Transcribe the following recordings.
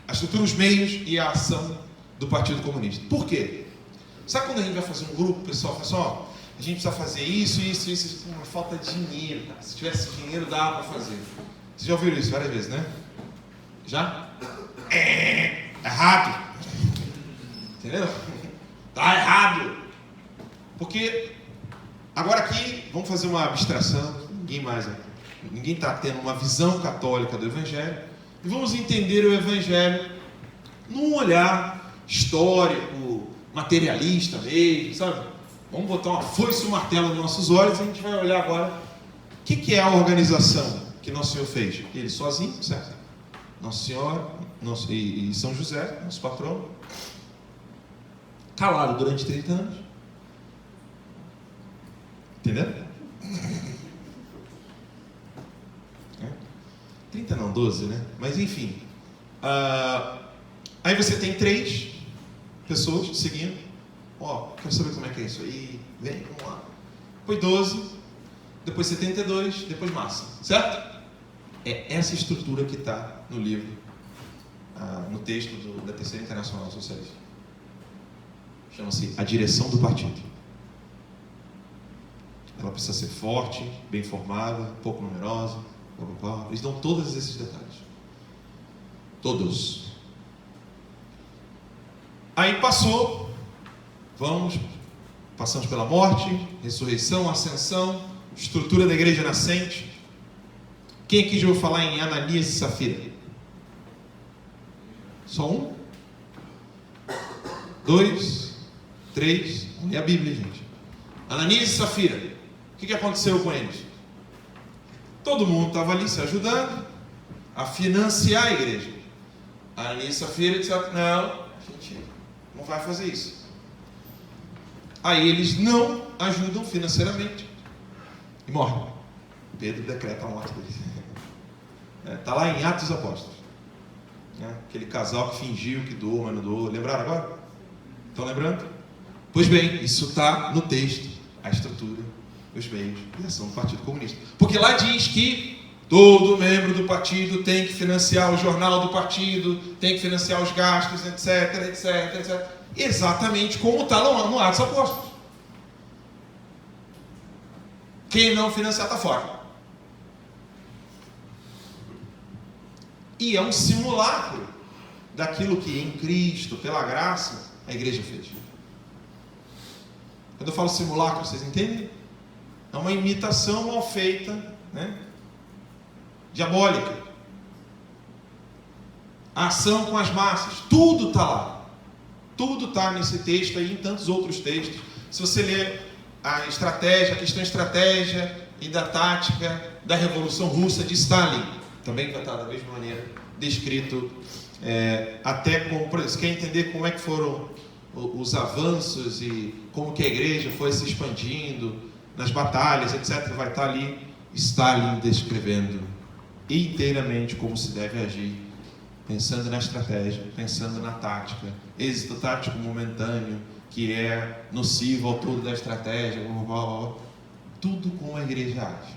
a estrutura, os meios e a ação do Partido Comunista. Por quê? Sabe quando a gente vai fazer um grupo, o pessoal fala assim, ó, a gente precisa fazer isso, uma falta de dinheiro, cara. Se tivesse dinheiro, dava para fazer. Vocês já ouviram isso várias vezes, né? Já? Errado. Entendeu? Tá errado. Porque, agora aqui, vamos fazer uma abstração, ninguém está tendo uma visão católica do Evangelho, e vamos entender o Evangelho num olhar histórico, materialista mesmo, sabe? Vamos botar uma foice e um martelo nos nossos olhos e a gente vai olhar agora o que é a organização que Nosso Senhor fez. Ele sozinho, certo? Nossa Senhora e São José, nosso patrão, calado durante 30 anos. Entendeu? 30 não, 12, né? Mas enfim. Aí você tem 3 pessoas seguindo. Ó, quero saber como é que é isso aí. Vem, vamos lá. Depois 12, depois 72, depois massa. Certo? É essa estrutura que está no livro, no texto da Terceira Internacional Socialista. Chama-se A Direção do Partido. Ela precisa ser forte, bem formada, pouco numerosa. Eles dão todos esses detalhes. Todos. Aí passamos pela morte, ressurreição, ascensão, estrutura da igreja nascente. Quem aqui já ouviu falar em Ananias e Safira? Só um? 2, 3, é a Bíblia, gente. Ananias e Safira. O que aconteceu com eles? Todo mundo estava ali se ajudando a financiar a igreja. Ananias e Safira disseram, não, a gente não vai fazer isso. Aí eles não ajudam financeiramente e morrem. Pedro decreta a morte deles. Está lá em Atos dos Apóstolos. Aquele casal que fingiu que doou, mas não doou. Lembraram agora? Estão lembrando? Pois bem, isso está no texto, a estrutura, os meios e a ação do Partido Comunista. Porque lá diz que todo membro do partido tem que financiar o jornal do partido, tem que financiar os gastos, etc. Exatamente como está no Atos dos Apóstolos. Quem não financiar está fora. E é um simulacro daquilo que em Cristo, pela graça, a igreja fez. Quando eu falo simulacro, vocês entendem? É uma imitação mal feita, né? Diabólica. A ação com as massas, tudo está lá. Tudo está nesse texto aí, em tantos outros textos. Se você ler a questão estratégia e da tática da Revolução Russa de Stalin, também vai estar da mesma maneira descrito, até como, por exemplo, quer entender como é que foram os avanços e como que a igreja foi se expandindo nas batalhas, etc. Vai estar ali Stalin descrevendo inteiramente como se deve agir, pensando na estratégia, pensando na tática, êxito tático momentâneo, que é nocivo ao todo da estratégia, tudo como a igreja age.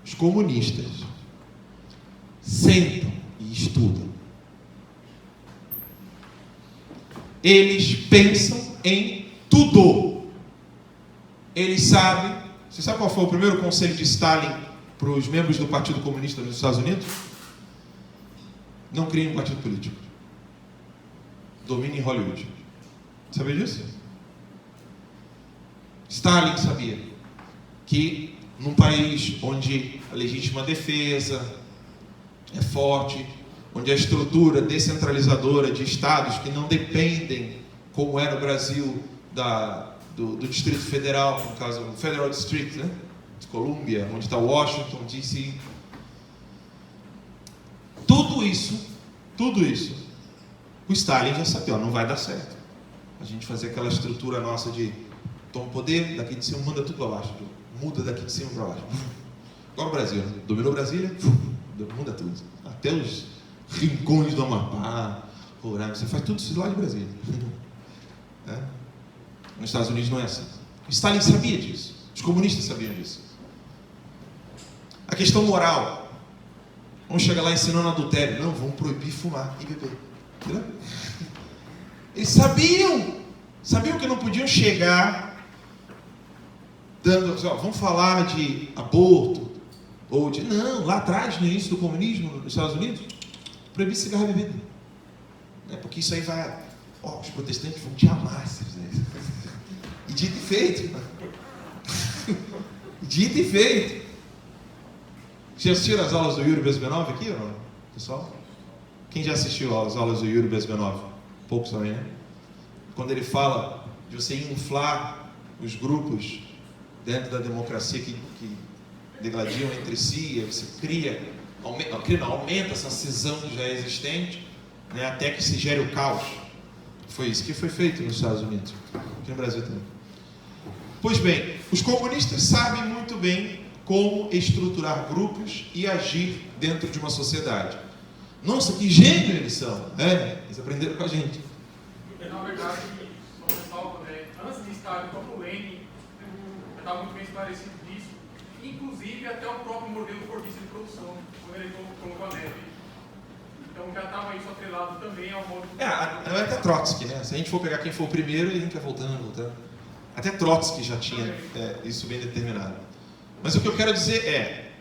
Os comunistas sentam e estudam. Eles pensam em tudo. Eles sabem. Você sabe qual foi o primeiro conselho de Stalin para os membros do Partido Comunista nos Estados Unidos? Não criem um partido político. Dominem Hollywood. Sabia disso? Stalin sabia que num país onde a legítima defesa é forte, onde a estrutura descentralizadora de estados que não dependem, como era o Brasil, do Distrito Federal, no caso, o Federal District, né? De Colômbia, onde está Washington, D.C. Tudo isso, o Stalin já sabia, não vai dar certo. A gente fazer aquela estrutura nossa de toma o poder, daqui de cima manda tudo para baixo, muda daqui de cima para baixo. Igual o Brasil, né? Dominou Brasília, muda tudo. Até os rincões do Amapá, Roraima, você faz tudo isso lá de Brasília. Nos Estados Unidos não é assim. Stalin sabia disso. Os comunistas sabiam disso. A questão moral. Vamos chegar lá ensinando adultério. Não, vamos proibir fumar e beber. Entendeu? Eles sabiam que não podiam chegar dando, ó, vamos falar de aborto, ou de, não, lá atrás, no início do comunismo nos Estados Unidos, proibir cigarro e bebida. Porque isso aí vai, ó, os protestantes vão te amar se fizer isso. E dito e feito. Dito e feito. Já assistiram as aulas do Yuri Bezmenov aqui, ou não, pessoal? Quem já assistiu às aulas do Yuri Bezmenov? Poucos também, né? Quando ele fala de você inflar os grupos dentro da democracia que degladiam entre si, você aumenta essa cisão que já é existente, né, até que se gere o caos. Foi isso que foi feito nos Estados Unidos, aqui no Brasil também. Pois bem, os comunistas sabem muito bem como estruturar grupos e agir dentro de uma sociedade. Nossa, que gênio eles são, né? Eles aprenderam com a gente. Na verdade, só ressalto, né? Antes de estar no próprio Lenin, já estava muito bem esclarecido disso. Inclusive, até o próprio modelo fordista de produção, quando ele colocou a neve. Então, já estava isso atrelado também ao modo... Até Trotsky, né? Se a gente for pegar quem foi o primeiro, a gente vai voltando. Até Trotsky já tinha isso bem determinado. Mas o que eu quero dizer é,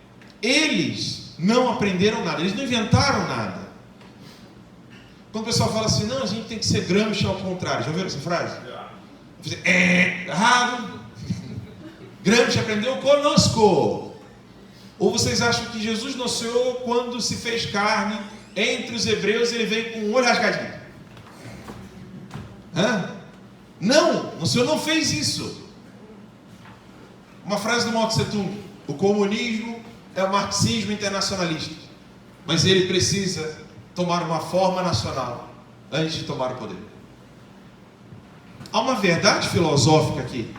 eles não aprenderam nada, eles não inventaram nada. Quando o pessoal fala assim, não, a gente tem que ser Gramsci ao contrário. Já ouviram essa frase? Errado. Gramsci aprendeu conosco. Ou vocês acham que Jesus nasceu quando se fez carne entre os hebreus, ele veio com o olho rasgadinho? Não, o Senhor não fez isso. Uma frase do Mao Tse Tung: o comunismo é o marxismo internacionalista, mas ele precisa tomar uma forma nacional antes de tomar o poder. Há uma verdade filosófica aqui,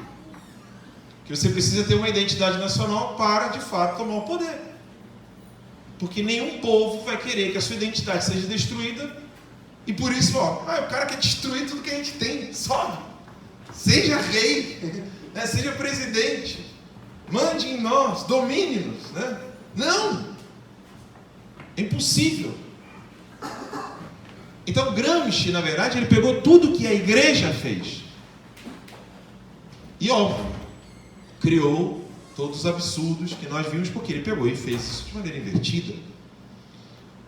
que você precisa ter uma identidade nacional para, de fato, tomar o poder. Porque nenhum povo vai querer que a sua identidade seja destruída, e por isso, o cara quer destruir tudo que a gente tem, sobe. Seja rei, né? Seja presidente, mande em nós, domine-nos, né? Não! É impossível. Então Gramsci, na verdade, ele pegou tudo que a igreja fez e, óbvio, criou todos os absurdos que nós vimos, porque ele pegou e fez isso de maneira invertida.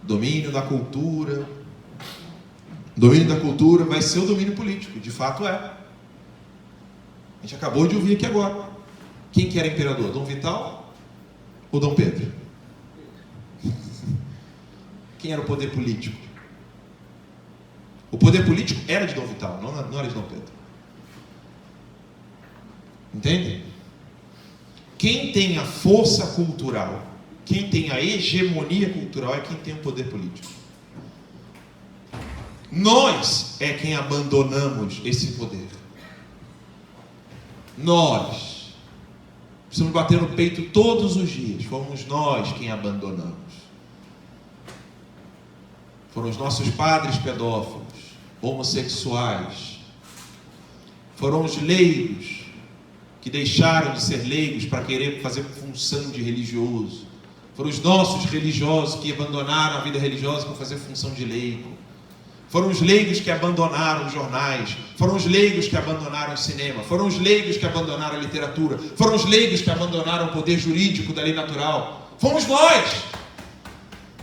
Domínio da cultura. Domínio da cultura vai ser o domínio político, de fato é. A gente acabou de ouvir aqui agora. Quem que era imperador? Dom Vital ou Dom Pedro? Quem era o poder político? O poder político era de Dom Vital, não era de Dom Pedro. Entende? Quem tem a força cultural, quem tem a hegemonia cultural é quem tem o poder político. Nós é quem abandonamos esse poder. Nós precisamos bater no peito todos os dias. Fomos nós quem abandonamos. Foram os nossos padres pedófilos, homossexuais. Foram os leigos que deixaram de ser leigos para querer fazer função de religioso. Foram os nossos religiosos que abandonaram a vida religiosa para fazer função de leigo. Foram os leigos que abandonaram os jornais. Foram os leigos que abandonaram o cinema. Foram os leigos que abandonaram a literatura. Foram os leigos que abandonaram o poder jurídico da lei natural. Fomos nós.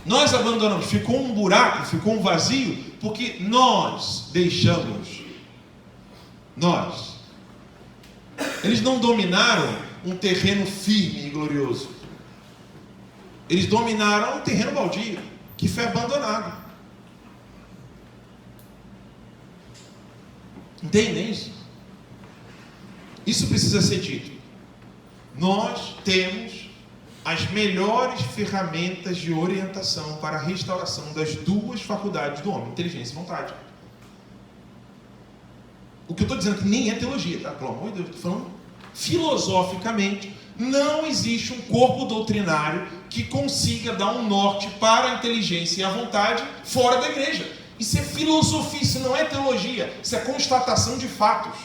Nós abandonamos. Ficou um buraco, ficou um vazio, porque nós deixamos. Nós. Eles não dominaram um terreno firme e glorioso. Eles dominaram um terreno baldio, que foi abandonado. Entendem isso? Isso precisa ser dito. Nós temos as melhores ferramentas de orientação para a restauração das duas faculdades do homem, inteligência e vontade. O que eu estou dizendo que nem é teologia, tá? Pelo amor de Deus, estou falando filosoficamente. Não existe um corpo doutrinário que consiga dar um norte para a inteligência e a vontade fora da igreja. Isso é filosofia, isso não é teologia, isso é constatação de fatos.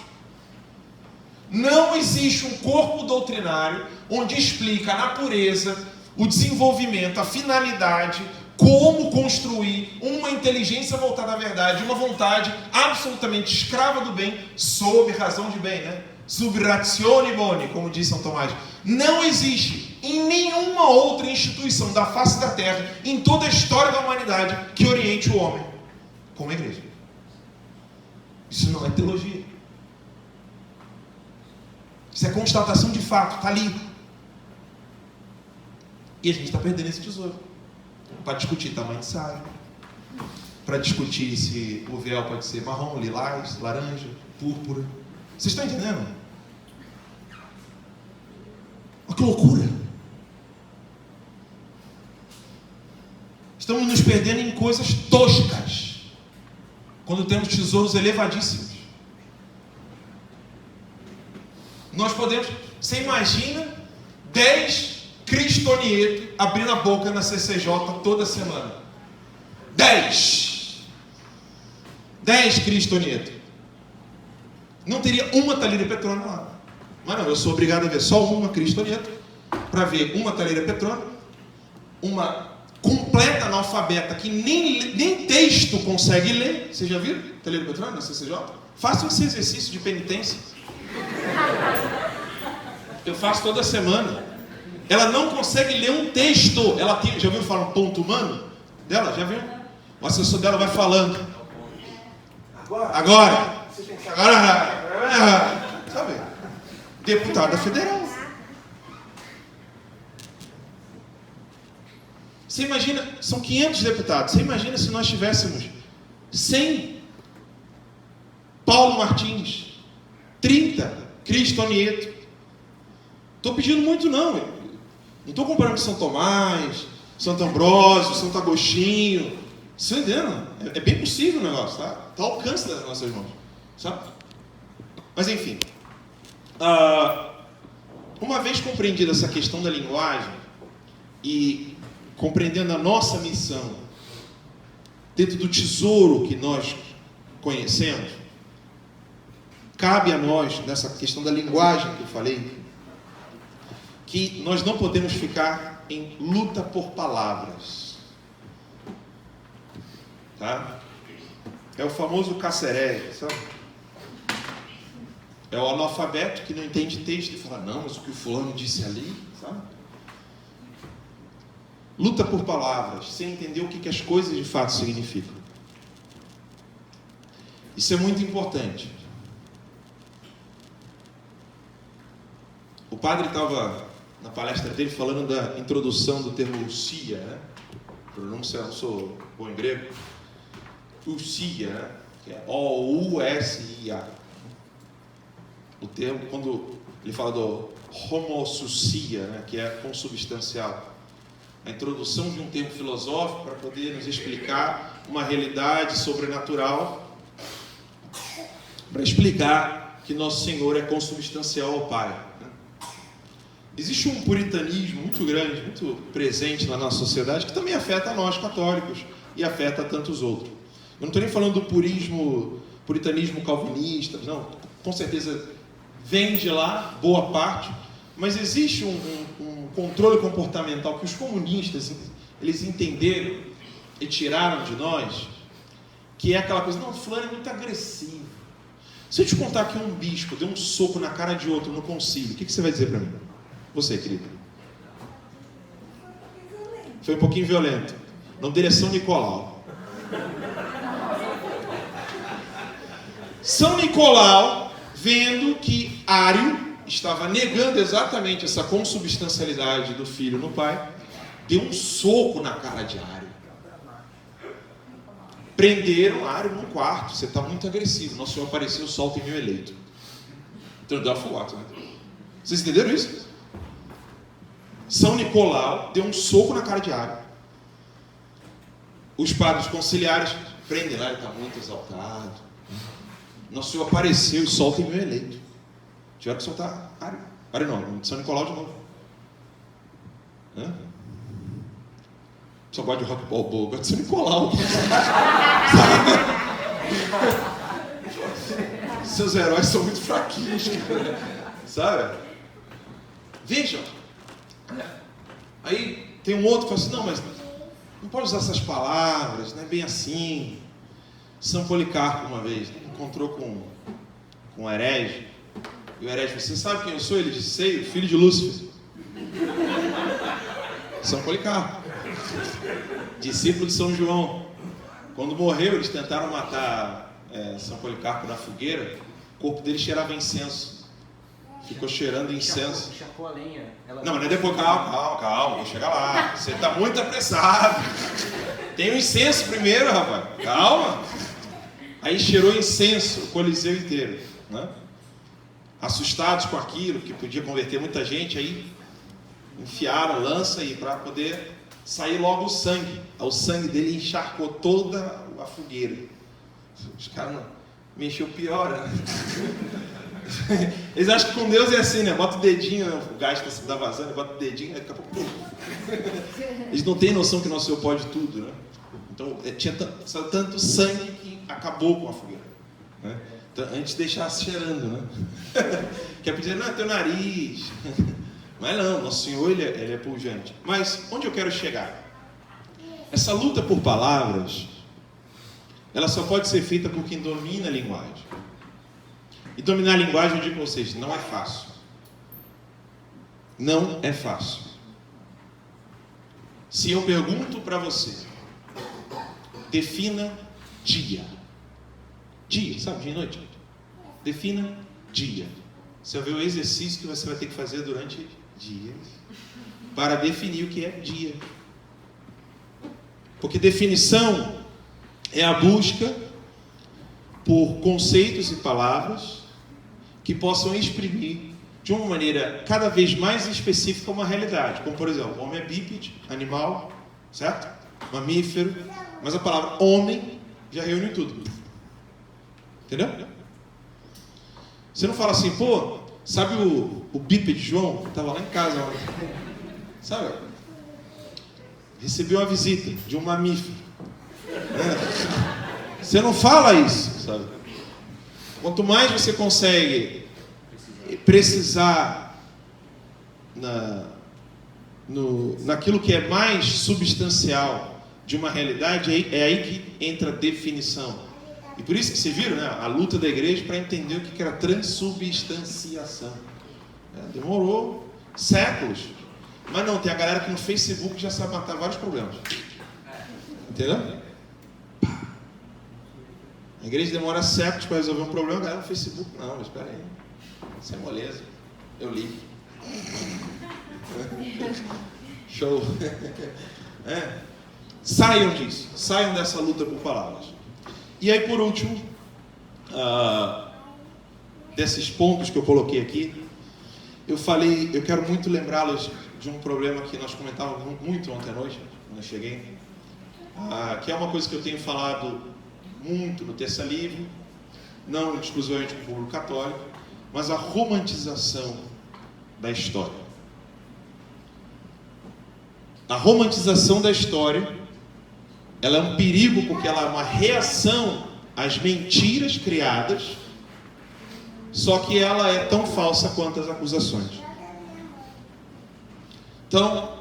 Não existe um corpo doutrinário onde explica a natureza, o desenvolvimento, a finalidade, como construir uma inteligência voltada à verdade, uma vontade absolutamente escrava do bem, sob razão de bem, né? Sub ratione boni, como diz São Tomás. Não existe em nenhuma outra instituição da face da terra, em toda a história da humanidade, que oriente o homem como a igreja. Isso não é teologia. Isso é constatação de fato, está ali. E a gente está perdendo esse tesouro. Para discutir tamanho de saia, para discutir se o véu pode ser marrom, lilás, laranja, púrpura. Vocês estão entendendo? Olha que loucura! Estamos nos perdendo em coisas toscas, quando temos tesouros elevadíssimos. Nós podemos, você imagina 10 Cristonieto abrindo a boca na CCJ toda semana. 10 Cristonieto. Não teria uma Thalíria Petrona lá. Mas não, eu sou obrigado a ver só uma Cristonieto, para ver uma Thalíria Petrona, uma completa analfabeta que nem texto consegue ler. Vocês já viram Thalíria Petrona na CCJ? Façam esse exercício de penitência. Eu faço toda semana. Ela não consegue ler um texto. Ela tem, já viu falar um ponto humano dela? Já viu? O assessor dela vai falando. Agora. Sabe? Deputada federal. Você imagina, são 500 deputados. Você imagina se nós tivéssemos 100 Paulo Martins, 30 Cristonieto. Estou pedindo muito não. Não estou comparando com São Tomás, Santo Ambrósio, Santo Agostinho. Você entendeu? É bem possível o negócio, tá? Está ao alcance das nossas mãos, sabe? Mas enfim, uma vez compreendida essa questão da linguagem e compreendendo a nossa missão dentro do tesouro que nós conhecemos, cabe a nós, nessa questão da linguagem que eu falei, que nós não podemos ficar em luta por palavras. Tá? É o famoso caceré, sabe? É o analfabeto que não entende texto e fala, não, mas o que o fulano disse ali, sabe? Luta por palavras, sem entender o que as coisas de fato significam. Isso é muito importante. O padre estava na palestra dele falando da introdução do termo ousia, né? Pronúncia, eu não sou bom em grego. Ousia, né? Que é O-U-S-I-A. O termo, quando ele fala do homosusia, né? Que é consubstancial. A introdução de um termo filosófico para poder nos explicar uma realidade sobrenatural, para explicar que nosso Senhor é consubstancial ao Pai. Existe um puritanismo muito grande, muito presente na nossa sociedade, que também afeta a nós católicos e afeta a tantos outros. Eu não estou nem falando do puritanismo calvinista, não, com certeza vem de lá, boa parte, mas existe um controle comportamental que os comunistas, eles entenderam e tiraram de nós, que é aquela coisa, não, fulano é muito agressivo. Se eu te contar que um bispo deu um soco na cara de outro no concílio, o que você vai dizer para mim? Você, querido. Foi um pouquinho violento. O nome dele é São Nicolau. São Nicolau, vendo que Ário estava negando exatamente essa consubstancialidade do filho no pai, deu um soco na cara de Ário. Prenderam Ário num quarto. Você está muito agressivo. Nosso Senhor apareceu, solta em meu eleito. Então deu afogato, né? Vocês entenderam isso? São Nicolau deu um soco na cara de Ário. Os padres conciliares prendem lá, ele está muito exaltado. Nosso Senhor apareceu e solta em meu eleito. Tiveram que soltar Ário. Ário não, São Nicolau de novo. Só gosta de rock balboa, gosta de São Nicolau. Seus heróis são muito fraquinhos, cara. Sabe? Vejam. Aí tem um outro que fala assim, não, mas não pode usar essas palavras, não é bem assim. São Policarpo, uma vez, encontrou com um herege. E o herege falou: você sabe quem eu sou? Ele disse: sei, o filho de Lúcifer. São Policarpo, discípulo de São João. Quando morreu, eles tentaram matar São Policarpo na fogueira. O corpo dele cheirava incenso. Ficou cheirando incenso. Encharcou a lenha. Não, mas depois, calma, vou chegar lá. Você está muito apressado. Tem o incenso primeiro, rapaz. Calma. Aí cheirou incenso o Coliseu inteiro, né? Assustados com aquilo, que podia converter muita gente, aí enfiaram lança aí para poder sair logo o sangue. O sangue dele encharcou toda a fogueira. Os caras mexeu pior, né? Eles acham que com Deus é assim, né? Bota o dedinho, né? O gás está vazando, bota o dedinho, aí daqui a pouco... Eles não têm noção que nosso Senhor pode tudo, né? Então, tinha tanto sangue que acabou com a fogueira, né? Então, antes deixasse cheirando, né? Quer pedir, não, é teu nariz. Mas não, nosso Senhor, ele é pujante. Mas, onde eu quero chegar? Essa luta por palavras, ela só pode ser feita por quem domina a linguagem. E dominar a linguagem, eu digo para vocês, não é fácil. Não é fácil. Se eu pergunto para você, defina dia. Dia, sabe, dia e noite? Defina dia. Você vai ver o exercício que você vai ter que fazer durante dias para definir o que é dia. Porque definição é a busca por conceitos e palavras que possam exprimir de uma maneira cada vez mais específica uma realidade. Como, por exemplo, o homem é bípede, animal, certo? Mamífero. Mas a palavra homem já reúne tudo. Entendeu? Você não fala assim, pô, sabe o bípede João? Estava lá em casa ontem. Sabe? Recebeu uma visita de um mamífero. Você não fala isso, sabe? Quanto mais você consegue precisar naquilo que é mais substancial de uma realidade, é aí que entra a definição. E por isso que vocês viram, né, a luta da igreja para entender o que era transubstanciação. Demorou séculos. Mas não, tem a galera que no Facebook já sabe matar vários problemas. Entendeu? A igreja demora séculos para resolver um problema, a galera no Facebook não, mas espera aí. Isso é moleza. Eu li. Show. Saiam disso. Saiam dessa luta por palavras. E aí, por último, desses pontos que eu coloquei aqui, eu quero muito lembrá-los de um problema que nós comentávamos muito ontem à noite, quando eu cheguei, que é uma coisa que eu tenho falado muito no Terça Livre, não exclusivamente com o público católico, mas a romantização da história. A romantização da história, ela é um perigo porque ela é uma reação às mentiras criadas, só que ela é tão falsa quanto as acusações. Então,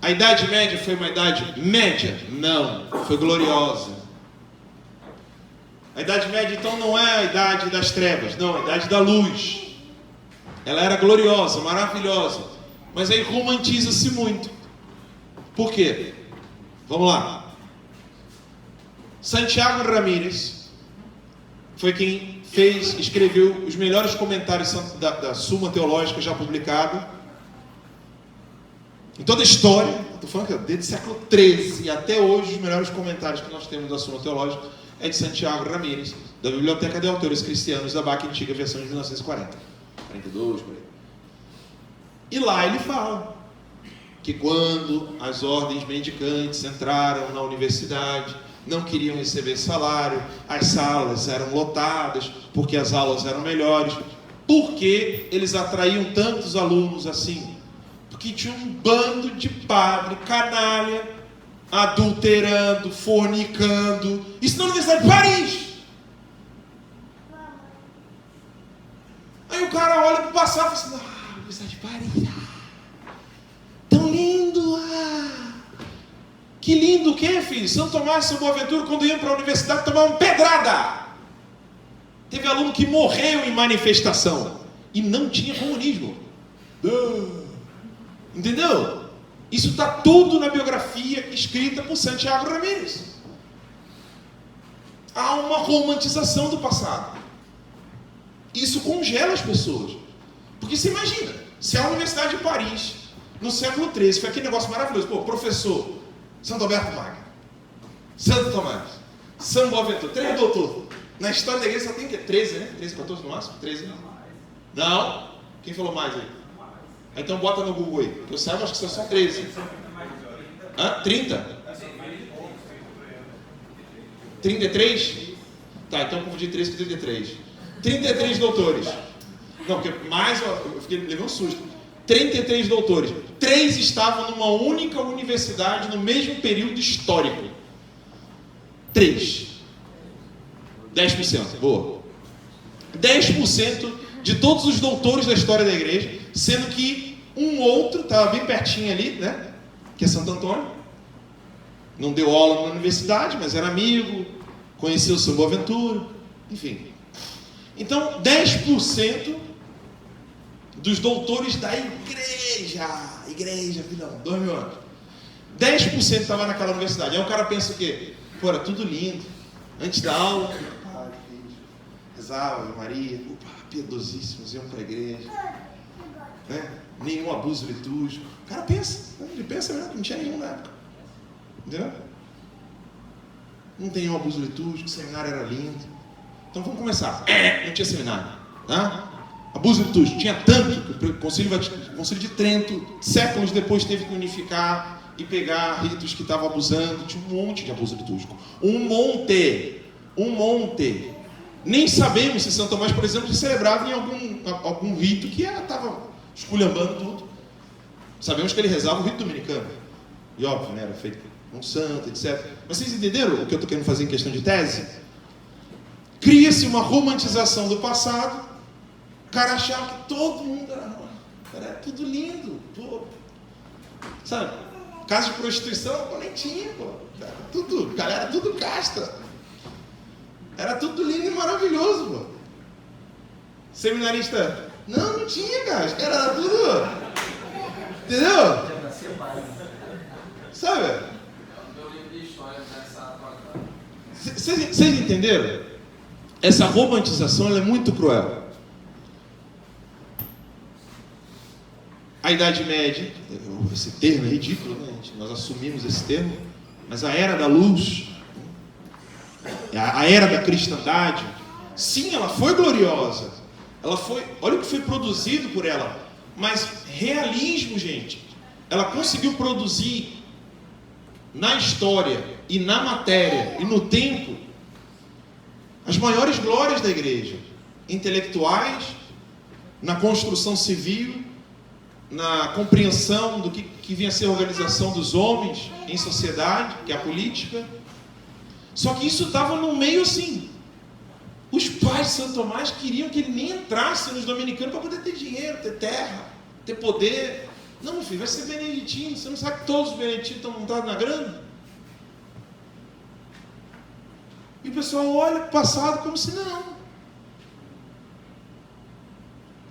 a Idade Média foi uma idade média? Não, foi gloriosa. A Idade Média, então, não é a idade das trevas, não, a idade da luz. Ela era gloriosa, maravilhosa, mas aí romantiza-se muito. Por quê? Vamos lá. Santiago Ramírez foi quem escreveu os melhores comentários da Suma Teológica já publicada em toda a história. Estou falando que desde o século XIII e até hoje os melhores comentários que nós temos da Suma Teológica é de Santiago Ramírez, da Biblioteca de Autores Cristianos da BAC Antiga, versão de 1940, 42, por aí. E lá ele fala que quando as ordens mendicantes entraram na universidade, não queriam receber salário, as salas eram lotadas, porque as aulas eram melhores. Por que eles atraíam tantos alunos assim? Porque tinha um bando de padre, canalha, adulterando, fornicando. Isso na Universidade de Paris. Aí o cara olha para o passado e fala assim, Universidade de Paris, tão lindo, Que lindo o quê, filho? São Tomás e São Boaventura, quando iam para a universidade, tomavam pedrada. Teve aluno que morreu em manifestação e não tinha comunismo. Entendeu? Isso está tudo na biografia escrita por Santiago Ramírez. Há uma romantização do passado. Isso congela as pessoas. Porque você imagina, se a Universidade de Paris, no século XIII, foi aquele negócio maravilhoso. Pô, professor, Santo Alberto Magno, Santo Tomás, São Boaventura, 3 doutores. Na história da igreja só tem o quê? 13, né? 13, 14 no máximo? 13, né? Não? Quem falou mais aí? Então bota no Google aí. Eu saiba, acho que são só 13. Hã? 30? 33? Tá, então eu confundi 13 com 33. 33 doutores. Não, porque mais eu levei um susto. 33 doutores. 3 estavam numa única universidade no mesmo período histórico. 3. 10%. Boa. 10% de todos os doutores da história da igreja, sendo que um outro estava bem pertinho ali, né? Que é Santo Antônio. Não deu aula na universidade, mas era amigo, conheceu o São Boaventura, enfim. Então, 10% dos doutores da igreja, filhão, 2000 anos. 10% estava naquela universidade. Aí o cara pensa o quê? Pô, era tudo lindo. Antes da aula, rezava, Maria, piedosíssimos, iam para a igreja. Né? Nenhum abuso litúrgico. O cara pensa, né? Ele pensa mesmo que não tinha nenhum na época. Entendeu? Não tem nenhum abuso litúrgico, o seminário era lindo. Então vamos começar. Não tinha seminário. Tá? Abuso litúrgico. Tinha tanto que o Concílio de Trento, séculos depois, teve que unificar e pegar ritos que estavam abusando. Tinha um monte de abuso litúrgico. Um monte. Nem sabemos se São Tomás, por exemplo, se celebrava em algum rito que estava esculhambando tudo. Sabemos que ele rezava o rito dominicano. E óbvio, né, era feito com um santo, etc. Mas vocês entenderam o que eu estou querendo fazer em questão de tese? Cria-se uma romantização do passado. O cara achava que todo mundo era tudo lindo. Pô. Sabe? Casa de prostituição, pô, nem tinha, pô. Galera, tudo casta. Era tudo lindo e maravilhoso, pô. Seminarista, não tinha, cara. Os caras eram tudo... Entendeu? Sabe? Vocês entenderam? Essa romantização, ela é muito cruel. A Idade Média, esse termo é ridículo, né? Nós assumimos esse termo, mas a Era da Luz, a Era da Cristandade, sim, ela foi gloriosa. Ela foi, olha o que foi produzido por ela. Mas realismo, gente, ela conseguiu produzir na história e na matéria e no tempo as maiores glórias da igreja, intelectuais, na construção civil, na compreensão do que vinha a ser a organização dos homens em sociedade, que é a política. Só que isso estava no meio assim. Os pais de Santo Tomás queriam que ele nem entrasse nos dominicanos para poder ter dinheiro, ter terra, ter poder. Não, meu filho, vai ser beneditino. Você não sabe que todos os beneditinos estão montados na grana? E o pessoal olha para o passado como se não.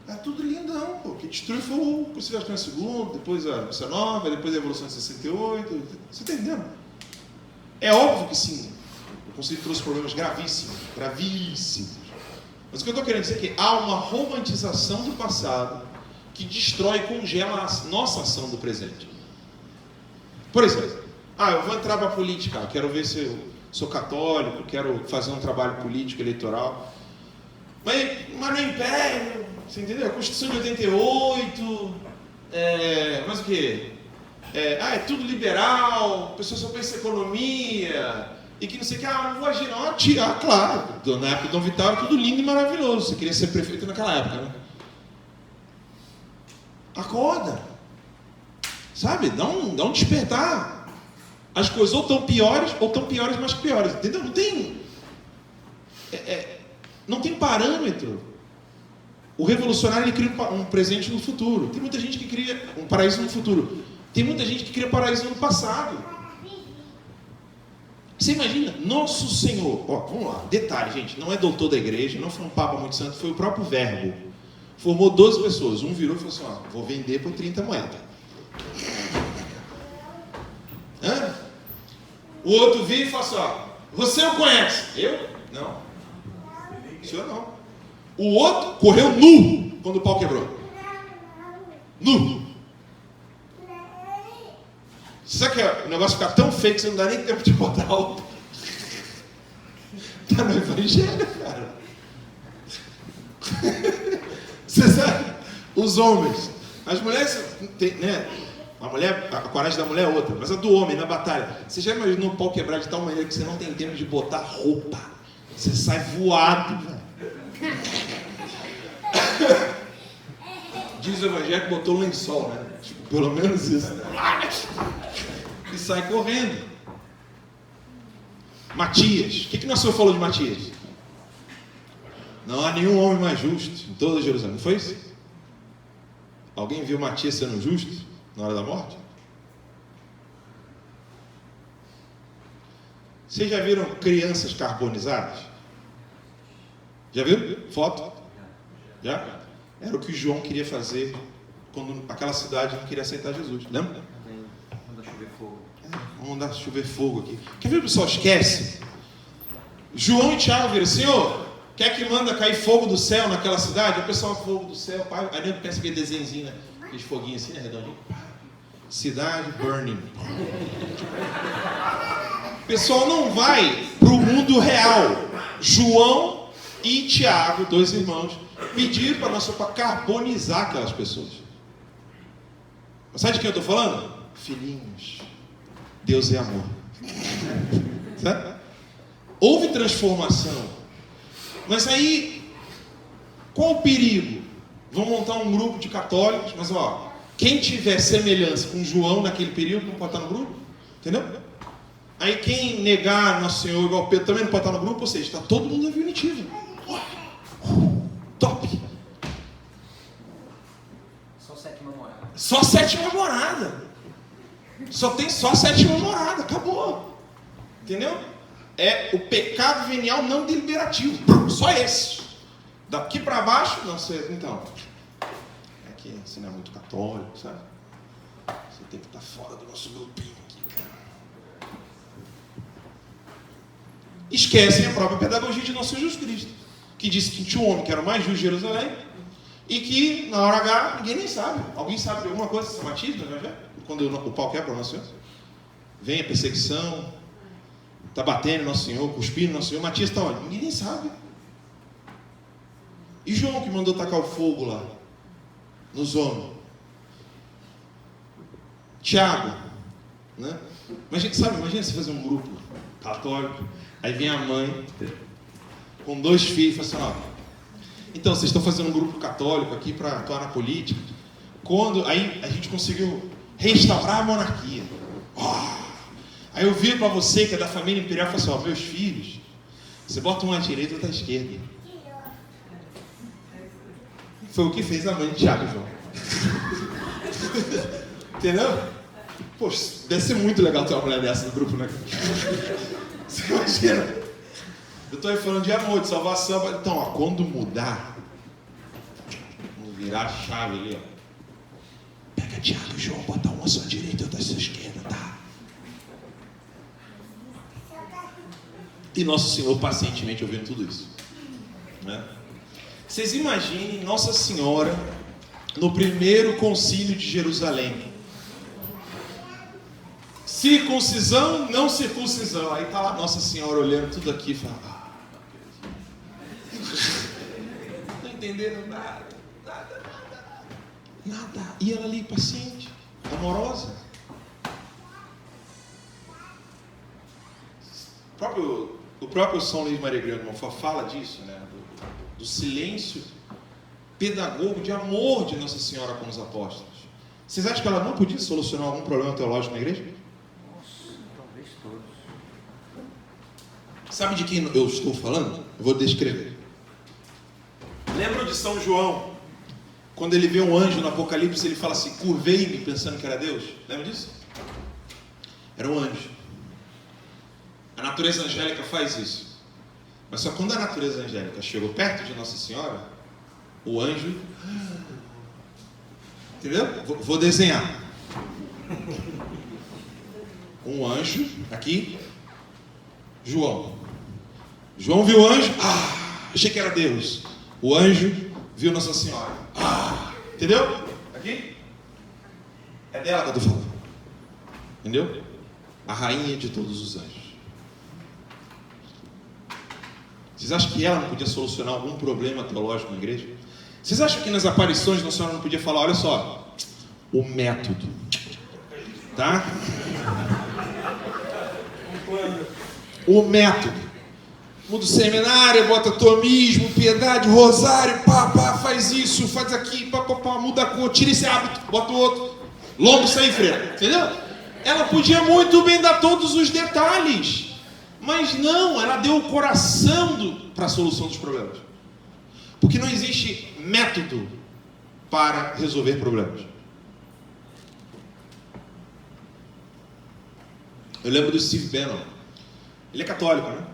É tudo lindão, pô. O que destruiu foi o Concílio Vaticano II, depois a Missa Nova, depois a Revolução de 68. Você está entendendo? É óbvio que sim. O Concílio trouxe problemas gravíssimos. Mas o que eu estou querendo dizer é que há uma romantização do passado que destrói e congela a nossa ação do presente. Por exemplo, eu vou entrar para a política, quero ver se eu sou católico, quero fazer um trabalho político, eleitoral. Mas no Império, você entendeu? A Constituição de 88, mas o quê? É tudo liberal, a pessoa só pensa em economia, e que não sei o que, não vou agir não. Claro, na época do Dom Vital era tudo lindo e maravilhoso, você queria ser prefeito naquela época, né? Acorda, sabe? Dá um despertar. As coisas ou estão piores, ou estão piores mais que piores, entendeu? Não tem parâmetro. O revolucionário, ele cria um presente no futuro. Tem muita gente que cria um paraíso no futuro. Tem muita gente que cria paraíso no passado. Você imagina, nosso Senhor, ó, vamos lá, detalhe, gente, não é doutor da igreja, não foi um papa muito santo, foi o próprio Verbo. Formou 12 pessoas, um virou e falou assim, ó, vou vender por 30 moedas. Hã? O outro viu e falou assim, ó, você o conhece? Eu? Não. O senhor não. O outro correu nu quando o pau quebrou. Nu. Sabe que o negócio fica tão feio que você não dá nem tempo de botar roupa? Tá no evangelho, cara. Você sabe? Os homens. As mulheres, né? A coragem da mulher é outra, mas a do homem na batalha. Você já imaginou o pau quebrar de tal maneira que você não tem tempo de botar roupa? Você sai voado, velho. Diz o evangelho que botou lençol, né? Tipo, pelo menos isso. E sai correndo. Matias. O que nosso Senhor falou de Matias? Não há nenhum homem mais justo em toda Jerusalém. Não foi isso? Alguém viu Matias sendo justo na hora da morte? Vocês já viram crianças carbonizadas? Já viram? Foto? Já? Era o que João queria fazer quando aquela cidade não queria aceitar Jesus. Lembra? Manda chover fogo. Vamos mandar chover fogo aqui. Quer ver o pessoal esquece? João e Tiago viram, Senhor, quer que manda cair fogo do céu naquela cidade? O pessoal, fogo do céu, pai. Aí nem pensa aquele desenhozinho, né? Aqueles foguinhos assim, né? Redondinho. Cidade burning. O pessoal não vai para o mundo real. João e Tiago, dois irmãos, pediram para nós para carbonizar aquelas pessoas. Mas sabe de quem eu estou falando? Filhinhos. Deus é amor. Sabe? Houve transformação. Mas aí, qual o perigo? Vão montar um grupo de católicos, mas ó, quem tiver semelhança com João naquele período não pode estar no grupo. Entendeu? Aí quem negar Nosso Senhor igual Pedro também não pode estar no grupo, ou seja, está todo mundo na unitivo. Top! Só sétima morada. Só sétima morada. Só tem só sétima morada. Acabou. Entendeu? É o pecado venial não deliberativo. Só esse. Daqui para baixo, não sei. Então, é que você não é muito católico, sabe? Você tem que estar fora do nosso grupinho aqui, cara. Esquecem a própria pedagogia de nosso Jesus Cristo, que disse que tinha um homem que era o mais justo de Jerusalém e que na hora H ninguém nem sabe. Alguém sabe de alguma coisa desse batismo, né? Quando o pau quebra o Nosso Senhor, vem a perseguição, está batendo Nosso Senhor, cuspindo Nosso Senhor. Matias está onde? Ninguém nem sabe. E João que mandou tacar o fogo lá nos homens? Tiago, né? Imagina você fazer um grupo católico, aí vem a mãe com 2 filhos e fala assim, ó, então vocês estão fazendo um grupo católico aqui para atuar na política. Aí a gente conseguiu restaurar a monarquia. Aí eu viro para você que é da família imperial e falo assim, ó, meus filhos, você bota um à direita e outro à esquerda. Foi o que fez a mãe de Tiago, João. Entendeu? Poxa, deve ser muito legal ter uma mulher dessa no grupo, né? Você imagina? Eu estou aí falando de amor, de salvação. Então, ó, quando mudar, vamos virar a chave ali, ó. Pega Tiago e João, bota um à sua direita e outro à sua esquerda, tá? E Nosso Senhor pacientemente ouvindo tudo isso, né? Vocês imaginem Nossa Senhora no primeiro concílio de Jerusalém. Circuncisão, não circuncisão. Aí está lá Nossa Senhora olhando tudo aqui e fala, não entenderam nada. E ela ali, paciente, amorosa. O próprio São Luís Maria Grande de Montfort fala disso, né? Do silêncio pedagogo de amor de Nossa Senhora com os apóstolos. Vocês acham que ela não podia solucionar algum problema teológico na igreja? Nossa, talvez todos. Sabe de quem eu estou falando? Eu vou descrever. Lembram de São João? Quando ele vê um anjo no Apocalipse, ele fala assim, curvei-me pensando que era Deus. Lembra disso? Era um anjo. A natureza angélica faz isso. Mas só quando a natureza angélica chegou perto de Nossa Senhora, o anjo... Entendeu? Vou desenhar. Um anjo, aqui, João. João viu o anjo, achei que era Deus. O anjo viu Nossa Senhora. Entendeu? Aqui. É dela que eu estou falando. Entendeu? A rainha de todos os anjos. Vocês acham que ela não podia solucionar algum problema teológico na igreja? Vocês acham que nas aparições Nossa Senhora não podia falar, olha só, o método, tá? O método. Muda o seminário, bota tomismo, piedade, rosário, faz isso, faz aqui, muda a cor, tira esse hábito, bota o outro. Longo sem freio, entendeu? Ela podia muito bem dar todos os detalhes, mas não, ela deu o coração para a solução dos problemas. Porque não existe método para resolver problemas. Eu lembro do Steve Bannon. Ele é católico, né?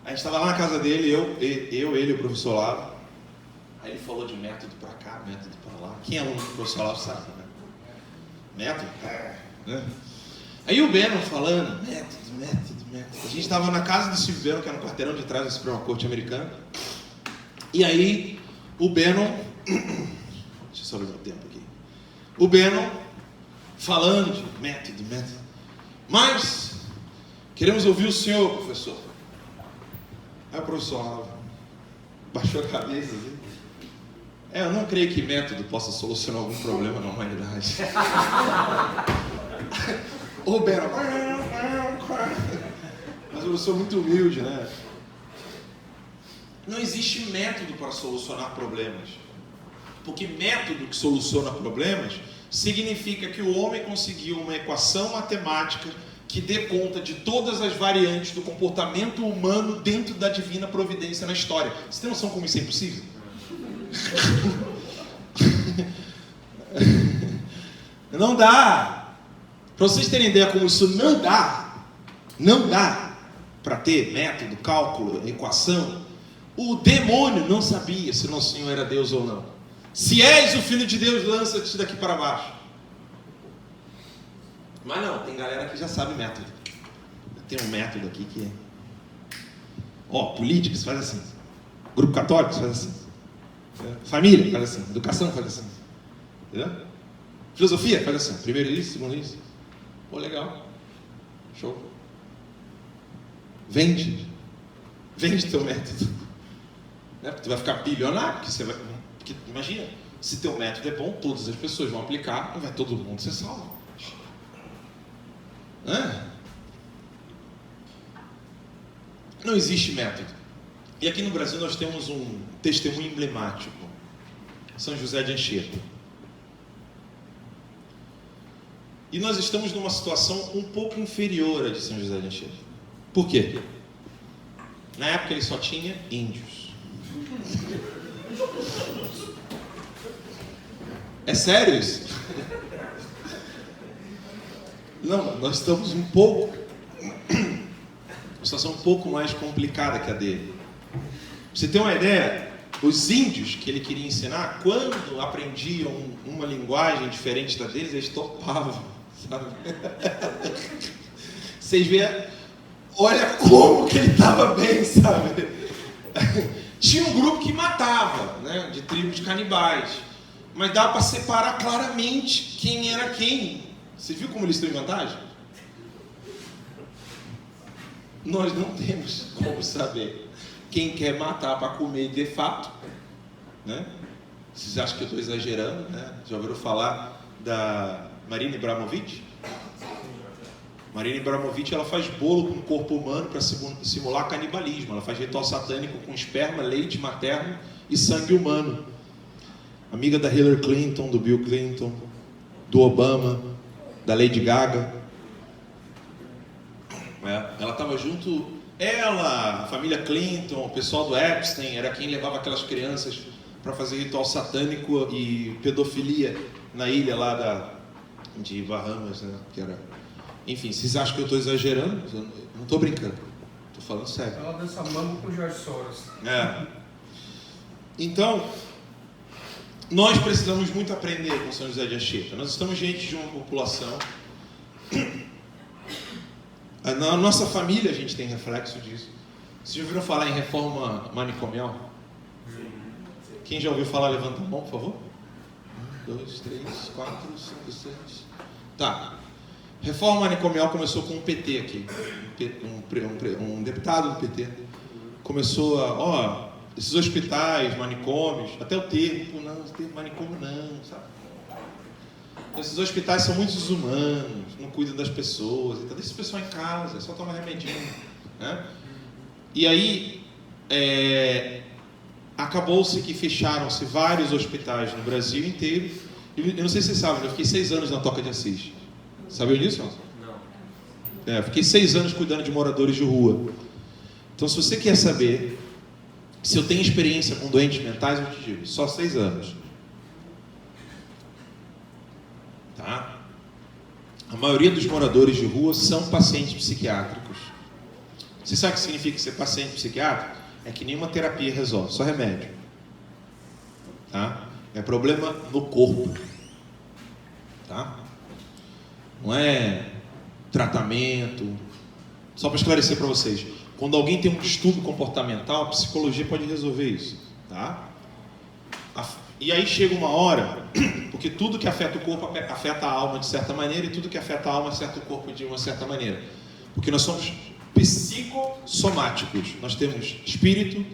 A gente estava lá na casa dele, ele e o professor Lavo. Aí ele falou de método para cá, método para lá. Quem é aluno do professor Lavo sabe, né? Método? Né? Aí o Bannon falando, método. A gente estava na casa do Steve Bannon, que era no quarteirão de trás da Suprema Corte americana. E aí, o Bannon... Deixa eu só ver o tempo aqui. O Bannon falando de método. Mas, queremos ouvir o senhor, professor. Aí o professor baixou a cabeça. Assim. Eu não creio que método possa solucionar algum problema na humanidade. O Bannon... Mas eu sou muito humilde, né? Não existe método para solucionar problemas. Porque método que soluciona problemas significa que o homem conseguiu uma equação matemática que dê conta de todas as variantes do comportamento humano dentro da divina providência na história. Você tem noção como isso é impossível? Não dá. Para vocês terem ideia como isso não dá para ter método, cálculo, equação. O demônio não sabia se Nosso Senhor era Deus ou não. Se és o Filho de Deus, lança-te daqui para baixo. Mas não, tem galera que já sabe método. Tem um método aqui que é... políticos faz assim. Grupo católico faz assim. Família faz assim. Educação faz assim. Entendeu? Filosofia faz assim. Primeiro isso, segundo isso. Legal. Show. Vende teu método. Porque tu vai ficar bilionário, porque imagina, se teu método é bom, todas as pessoas vão aplicar e vai todo mundo ser salvo. Não existe método. E aqui no Brasil nós temos um testemunho emblemático. São José de Anchieta. E nós estamos numa situação um pouco inferior à de São José de Anchieta. Por quê? Na época ele só tinha índios. É sério isso? Não, nós estamos uma situação um pouco mais complicada que a dele. Pra você ter uma ideia, os índios que ele queria ensinar, quando aprendiam uma linguagem diferente da deles, eles topavam, sabe? Vocês veem, olha como que ele estava bem, sabe? Tinha um grupo que matava, né, de tribos canibais, mas dava para separar claramente quem era quem. Você viu como eles estão em vantagem? Nós não temos como saber quem quer matar para comer de fato, né? Vocês acham que eu estou exagerando, né? Já ouviram falar da Marina Abramovic? Marina Abramovic, ela faz bolo com o corpo humano para simular canibalismo. Ela faz ritual satânico com esperma, leite materno e sangue humano. Amiga da Hillary Clinton, do Bill Clinton, do Obama, da Lady Gaga. Ela estava junto, ela, a família Clinton, o pessoal do Epstein, era quem levava aquelas crianças para fazer ritual satânico e pedofilia na ilha lá de Bahamas, né? Que era... Enfim, vocês acham que eu estou exagerando? Eu não tô brincando. Tô falando sério. Ela dança mambo com o Jorge Soros. Então, nós precisamos muito aprender com São José de Anchieta. Nós estamos diante de uma população. Na nossa família a gente tem reflexo disso. Vocês já ouviram falar em reforma manicomial? Quem já ouviu falar, levanta a mão, por favor. 1, 2, 3, 4, 5, 6. Tá. Reforma manicomial começou com um PT aqui. Um deputado do PT. Começou a... esses hospitais, manicômios, até o termo, não, o termo manicômio não, sabe? Esses hospitais são muito desumanos, não cuidam das pessoas, então deixa as pessoas em casa, só toma remedinho, né? E aí, acabou-se que fecharam-se vários hospitais no Brasil inteiro. Eu não sei se vocês sabem, eu fiquei 6 anos na Toca de Assis. Sabiam disso? Não. Fiquei 6 anos cuidando de moradores de rua. Então, se você quer saber se eu tenho experiência com doentes mentais, eu te digo, só 6 anos. Tá? A maioria dos moradores de rua são pacientes psiquiátricos. Você sabe o que significa ser paciente psiquiátrico? É que nenhuma terapia resolve, só remédio. Tá? É problema no corpo. Tá? Não é tratamento. Só para esclarecer para vocês. Quando alguém tem um distúrbio comportamental, a psicologia pode resolver isso, tá? E aí chega uma hora, porque tudo que afeta o corpo afeta a alma de certa maneira, e tudo que afeta a alma afeta o corpo de uma certa maneira. Porque nós somos psicossomáticos. Nós temos espírito,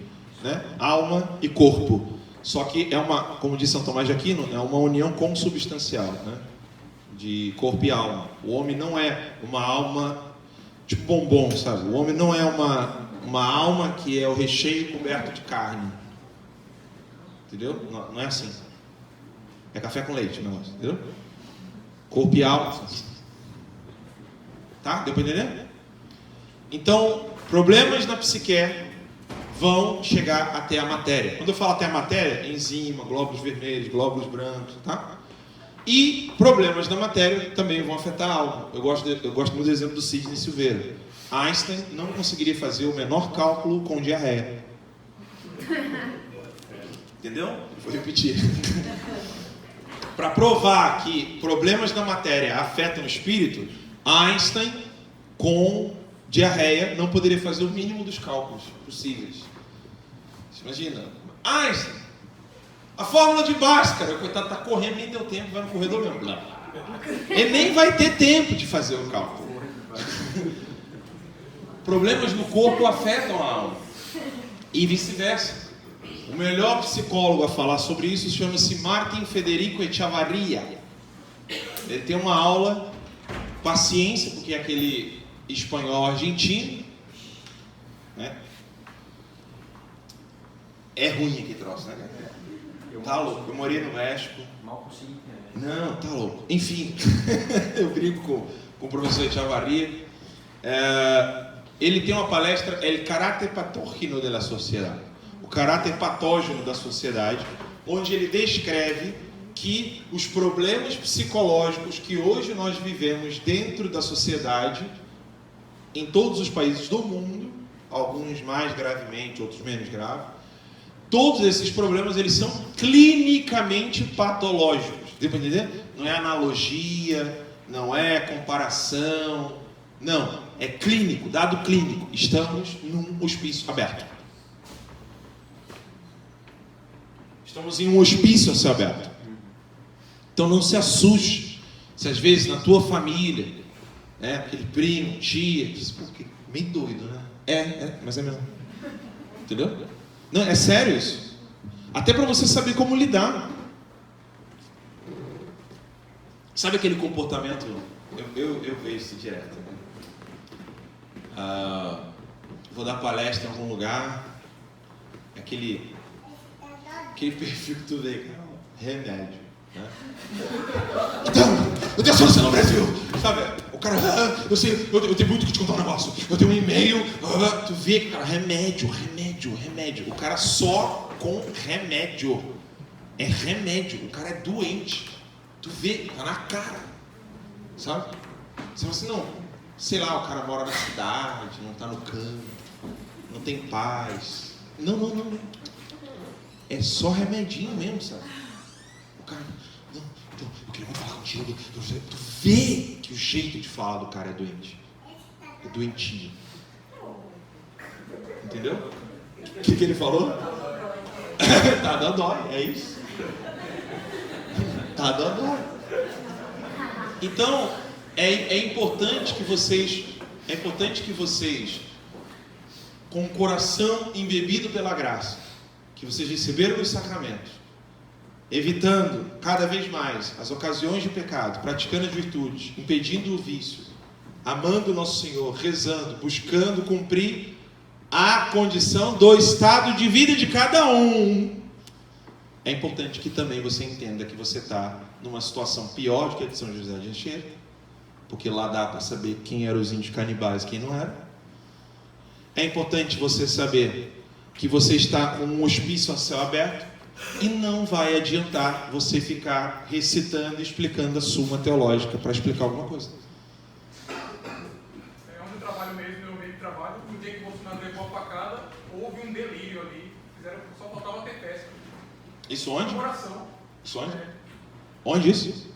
né, alma e corpo. Só que é uma, como diz São Tomás de Aquino, é uma união consubstancial, né, de corpo e alma. O homem não é uma alma tipo bombom, sabe? O homem não é uma alma que é o recheio coberto de carne. Entendeu? Não é assim. É café com leite o negócio, entendeu? Corpo e alma. Tá? Deu para entender? Então, problemas na psique vão chegar até a matéria. Quando eu falo até a matéria, enzima, glóbulos vermelhos, glóbulos brancos, tá? E problemas da matéria também vão afetar a alma. Eu gosto muito do exemplo do Sidney Silveira. Einstein não conseguiria fazer o menor cálculo com diarreia. Entendeu? Vou repetir. Para provar que problemas da matéria afetam o espírito, Einstein, com diarreia, não poderia fazer o mínimo dos cálculos possíveis. Você imagina? Einstein, a fórmula de Bhaskara, o coitado está correndo, nem deu tempo, vai no corredor mesmo. Ele nem vai ter tempo de fazer o cálculo. Problemas no corpo afetam a alma. E vice-versa. O melhor psicólogo a falar sobre isso chama-se Martin Federico Echavarria. Ele tem uma aula, paciência, porque é aquele espanhol argentino, né? É ruim aqui troço, né? Tá louco, eu morei no México. Mal consegui entender. Não, tá louco. Enfim, eu brinco com o professor Echavarria. Ele tem uma palestra, El Carácter Patógeno da Sociedade. O caráter patógeno da sociedade, onde ele descreve que os problemas psicológicos que hoje nós vivemos dentro da sociedade, em todos os países do mundo, alguns mais gravemente, outros menos graves, todos esses problemas, eles são clinicamente patológicos. Deu para entender? Não é analogia, não é comparação, não, é clínico, dado clínico. Estamos num hospício aberto. Estamos em um hospício a céu aberto. Então não se assuste se às vezes na tua família, né, aquele primo, tia, diz, pô, que meio doido, né? Mas é mesmo. Entendeu? Não, é sério isso. Até para você saber como lidar. Sabe aquele comportamento? Eu vejo isso direto. Vou dar palestra em algum lugar. Aquele perfil que tu vê, cara, remédio, né? Então, eu tenho a solução no Brasil, sabe? O cara, eu sei, eu tenho muito que te contar um negócio. Eu tenho um e-mail, tu vê, cara, remédio. O cara só com remédio. É remédio, o cara é doente. Tu vê, tá na cara, sabe? Você fala assim, não, sei lá, o cara mora na cidade, não está no campo, não tem paz. Não. É só remedinho mesmo, sabe? O cara, não, então, eu queria muito falar contigo. Tu vê que o jeito de falar do cara é doente. É doentio. Entendeu? O que ele falou? Tá dando dói, é isso. Tá dando dói. Então, é importante que vocês, com o coração embebido pela graça, que vocês receberam os sacramentos, evitando cada vez mais as ocasiões de pecado, praticando as virtudes, impedindo o vício, amando o nosso Senhor, rezando, buscando cumprir a condição do estado de vida de cada um. É importante que também você entenda que você está numa situação pior do que a de São José de Anchieta, porque lá dá para saber quem eram os índios canibais e quem não era. É importante você saber que você está com um hospício a céu aberto e não vai adiantar você ficar recitando e explicando a suma teológica para explicar alguma coisa. É onde eu trabalho mesmo, meu meio de trabalho, no dia que o Bolsonaro levou a facada, houve um delírio ali, só faltava ter festa. Isso onde? Comemoração. Isso onde? Onde isso?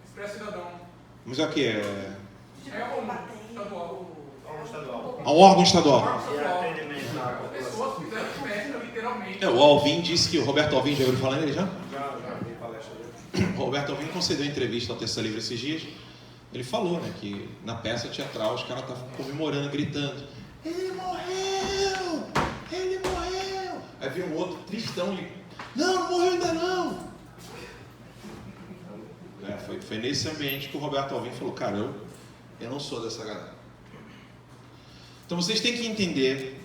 Expresso Cidadão. Mas é o que? É um estadual. Um órgão estadual. As pessoas fizeram festa, literalmente. O Alvim disse que o Roberto Alvim, já ouviu falar nele já? Já vi palestra dele. O Roberto Alvim concedeu entrevista ao Terça Livre esses dias. Ele falou, né, que na peça teatral os caras estavam comemorando, gritando: ele morreu! Ele morreu! Aí veio um outro tristão e: não morreu ainda não! Foi nesse ambiente que o Roberto Alvim falou: cara, eu não sou dessa galera. Então vocês têm que entender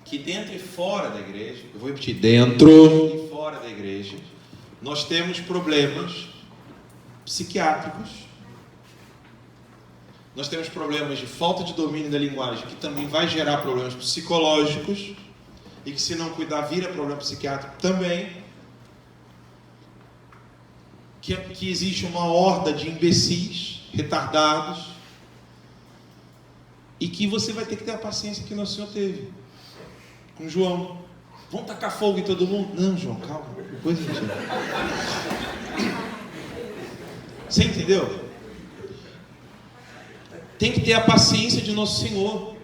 que dentro e fora da igreja, eu vou repetir, dentro e fora da igreja, nós temos problemas psiquiátricos, nós temos problemas de falta de domínio da linguagem, que também vai gerar problemas psicológicos, e que se não cuidar vira problema psiquiátrico também, que existe uma horda de imbecis, retardados, e que você vai ter que ter a paciência que Nosso Senhor teve com João. Vamos tacar fogo em todo mundo? Não, João, calma, depois a gente... Você entendeu? Tem que ter a paciência de Nosso Senhor.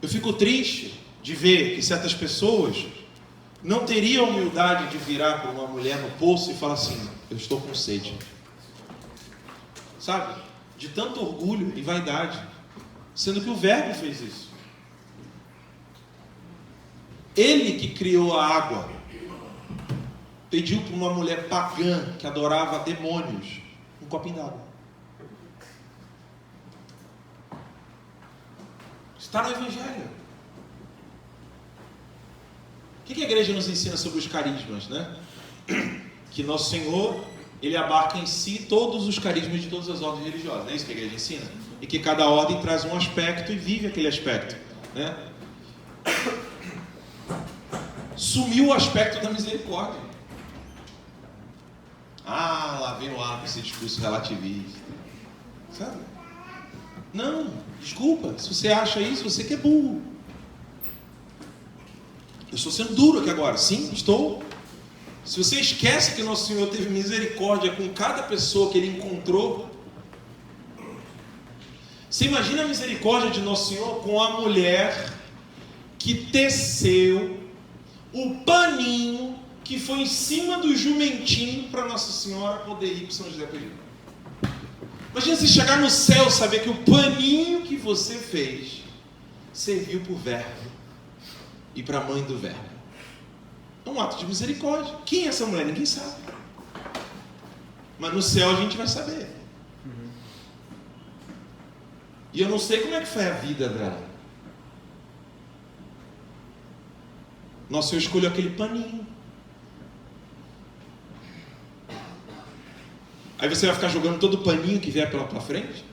Eu fico triste de ver que certas pessoas não teriam a humildade de virar para uma mulher no poço e falar assim: eu estou com sede. Sabe? De tanto orgulho e vaidade. Sendo que o Verbo fez isso. Ele que criou a água pediu para uma mulher pagã que adorava demônios um copinho d'água. Está no Evangelho. O que a igreja nos ensina sobre os carismas, né? Que Nosso Senhor, Ele abarca em si todos os carismas de todas as ordens religiosas. Não é isso que a igreja ensina? E que cada ordem traz um aspecto e vive aquele aspecto, né? Sumiu o aspecto da misericórdia. Ah, lá vem o ar com esse discurso relativista. Sabe? Não, desculpa. Se você acha isso, você que é burro. Eu estou sendo duro aqui agora. Sim, estou. Se você esquece que Nosso Senhor teve misericórdia com cada pessoa que Ele encontrou, você imagina a misericórdia de Nosso Senhor com a mulher que teceu o paninho que foi em cima do jumentinho para Nossa Senhora poder ir para São José Perdido. Imagina você chegar no céu e saber que o paninho que você fez serviu para o Verbo e para a mãe do Verbo. É um ato de misericórdia. Quem é essa mulher? Ninguém sabe. Mas no céu a gente vai saber. E eu não sei como é que foi a vida dela. Nosso Senhor escolheu aquele paninho. Aí você vai ficar jogando todo o paninho que vier pela tua frente?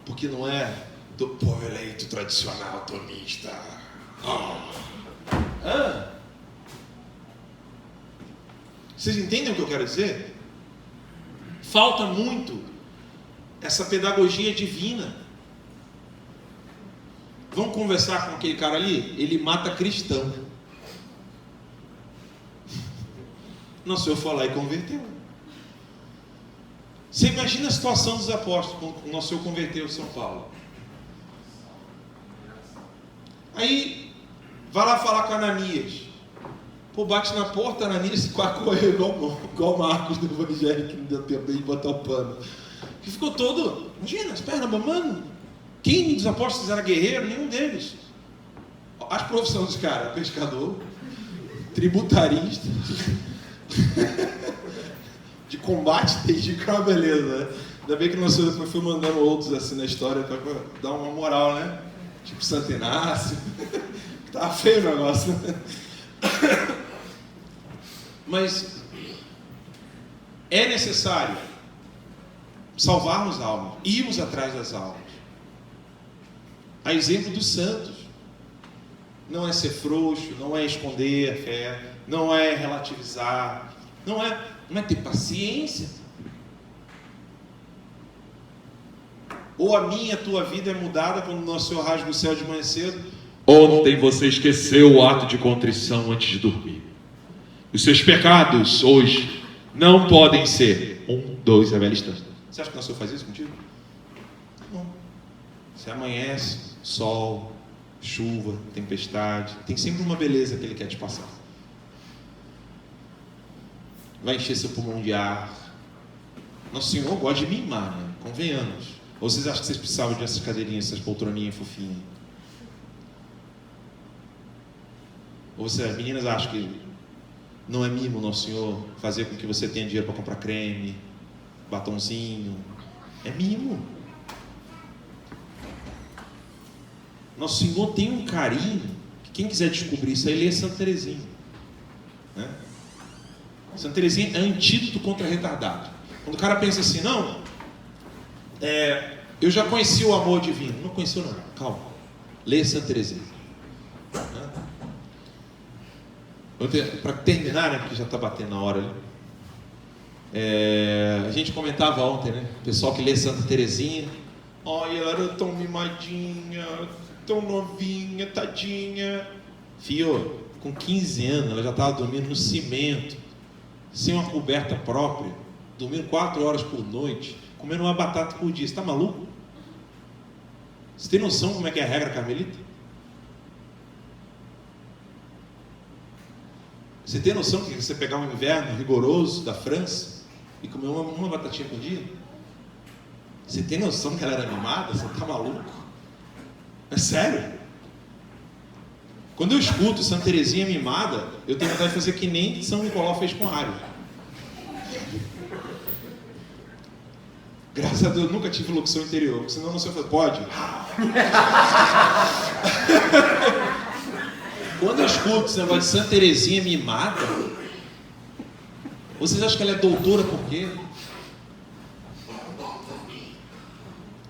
Porque não é do povo eleito tradicional, tomista. Vocês entendem o que eu quero dizer? Falta muito essa pedagogia divina. Vamos conversar com aquele cara ali? Ele mata cristão. Nosso Senhor foi lá e converteu. Você imagina a situação dos apóstolos quando o Nosso Senhor converteu São Paulo. Aí, vai lá falar com Ananias. Pô, bate na porta, Ananias quase correu igual Marcos do Evangelho, que não deu tempo de botar o pano. Que ficou todo, imagina, as pernas mamando. Quem dos apóstolos era guerreiro? Nenhum deles. As profissões dos caras: pescador, tributarista, de combate, desde que é uma beleza, né? Ainda bem que o Nosso Senhor foi mandando outros assim na história para dar uma moral, né? Tipo Santo Inácio. Tava feio o negócio, né? Mas é necessário salvarmos almas, irmos atrás das almas. A exemplo dos santos. Não é ser frouxo, não é esconder a fé, não é relativizar, não é ter paciência. Ou a minha, a tua vida é mudada quando o Nosso Senhor rasga o céu de manhã cedo. Ontem você esqueceu o ato de contrição antes de dormir. Os seus pecados hoje não podem ser 1, 2, a velha instância. Você acha que o Nosso Senhor faz isso contigo? Não. Você amanhece, sol, chuva, tempestade, tem sempre uma beleza que Ele quer te passar. Vai encher seu pulmão de ar. Nosso Senhor gosta de mimar, né? Convenhamos. Ou vocês acham que vocês precisavam dessas cadeirinhas, essas poltroninhas fofinhas? Ou vocês, as meninas, acham que não é mimo Nosso Senhor fazer com que você tenha dinheiro para comprar creme, batonzinho? É mimo. Nosso Senhor tem um carinho que quem quiser descobrir isso aí, lê Santa Teresinha, né? Santa Teresinha é antídoto contra retardado. Quando o cara pensa assim, não, eu já conheci o amor divino. Não conheceu não, calma. Lê Santa Teresinha. Para terminar, né, porque já está batendo na hora ali. A gente comentava ontem, né? O pessoal que lê Santa Teresinha. Olha, ela era tão mimadinha, tão novinha, tadinha. Fio, com 15 anos, ela já estava dormindo no cimento, sem uma coberta própria, dormindo 4 horas por noite, comendo uma batata por dia. Você está maluco? Você tem noção como é que é a regra carmelita? Você tem noção que você pegar um inverno rigoroso da França e comer uma batatinha por dia? Você tem noção que ela era mimada? Você está maluco? É sério? Quando eu escuto Santa Teresinha mimada, eu tenho vontade de fazer que nem São Nicolau fez com Mário. Graças a Deus, nunca tive locução interior, senão não sei fazer. Pode? Quando eu escuto esse negócio de Santa Teresinha mimada, vocês acham que ela é doutora por quê?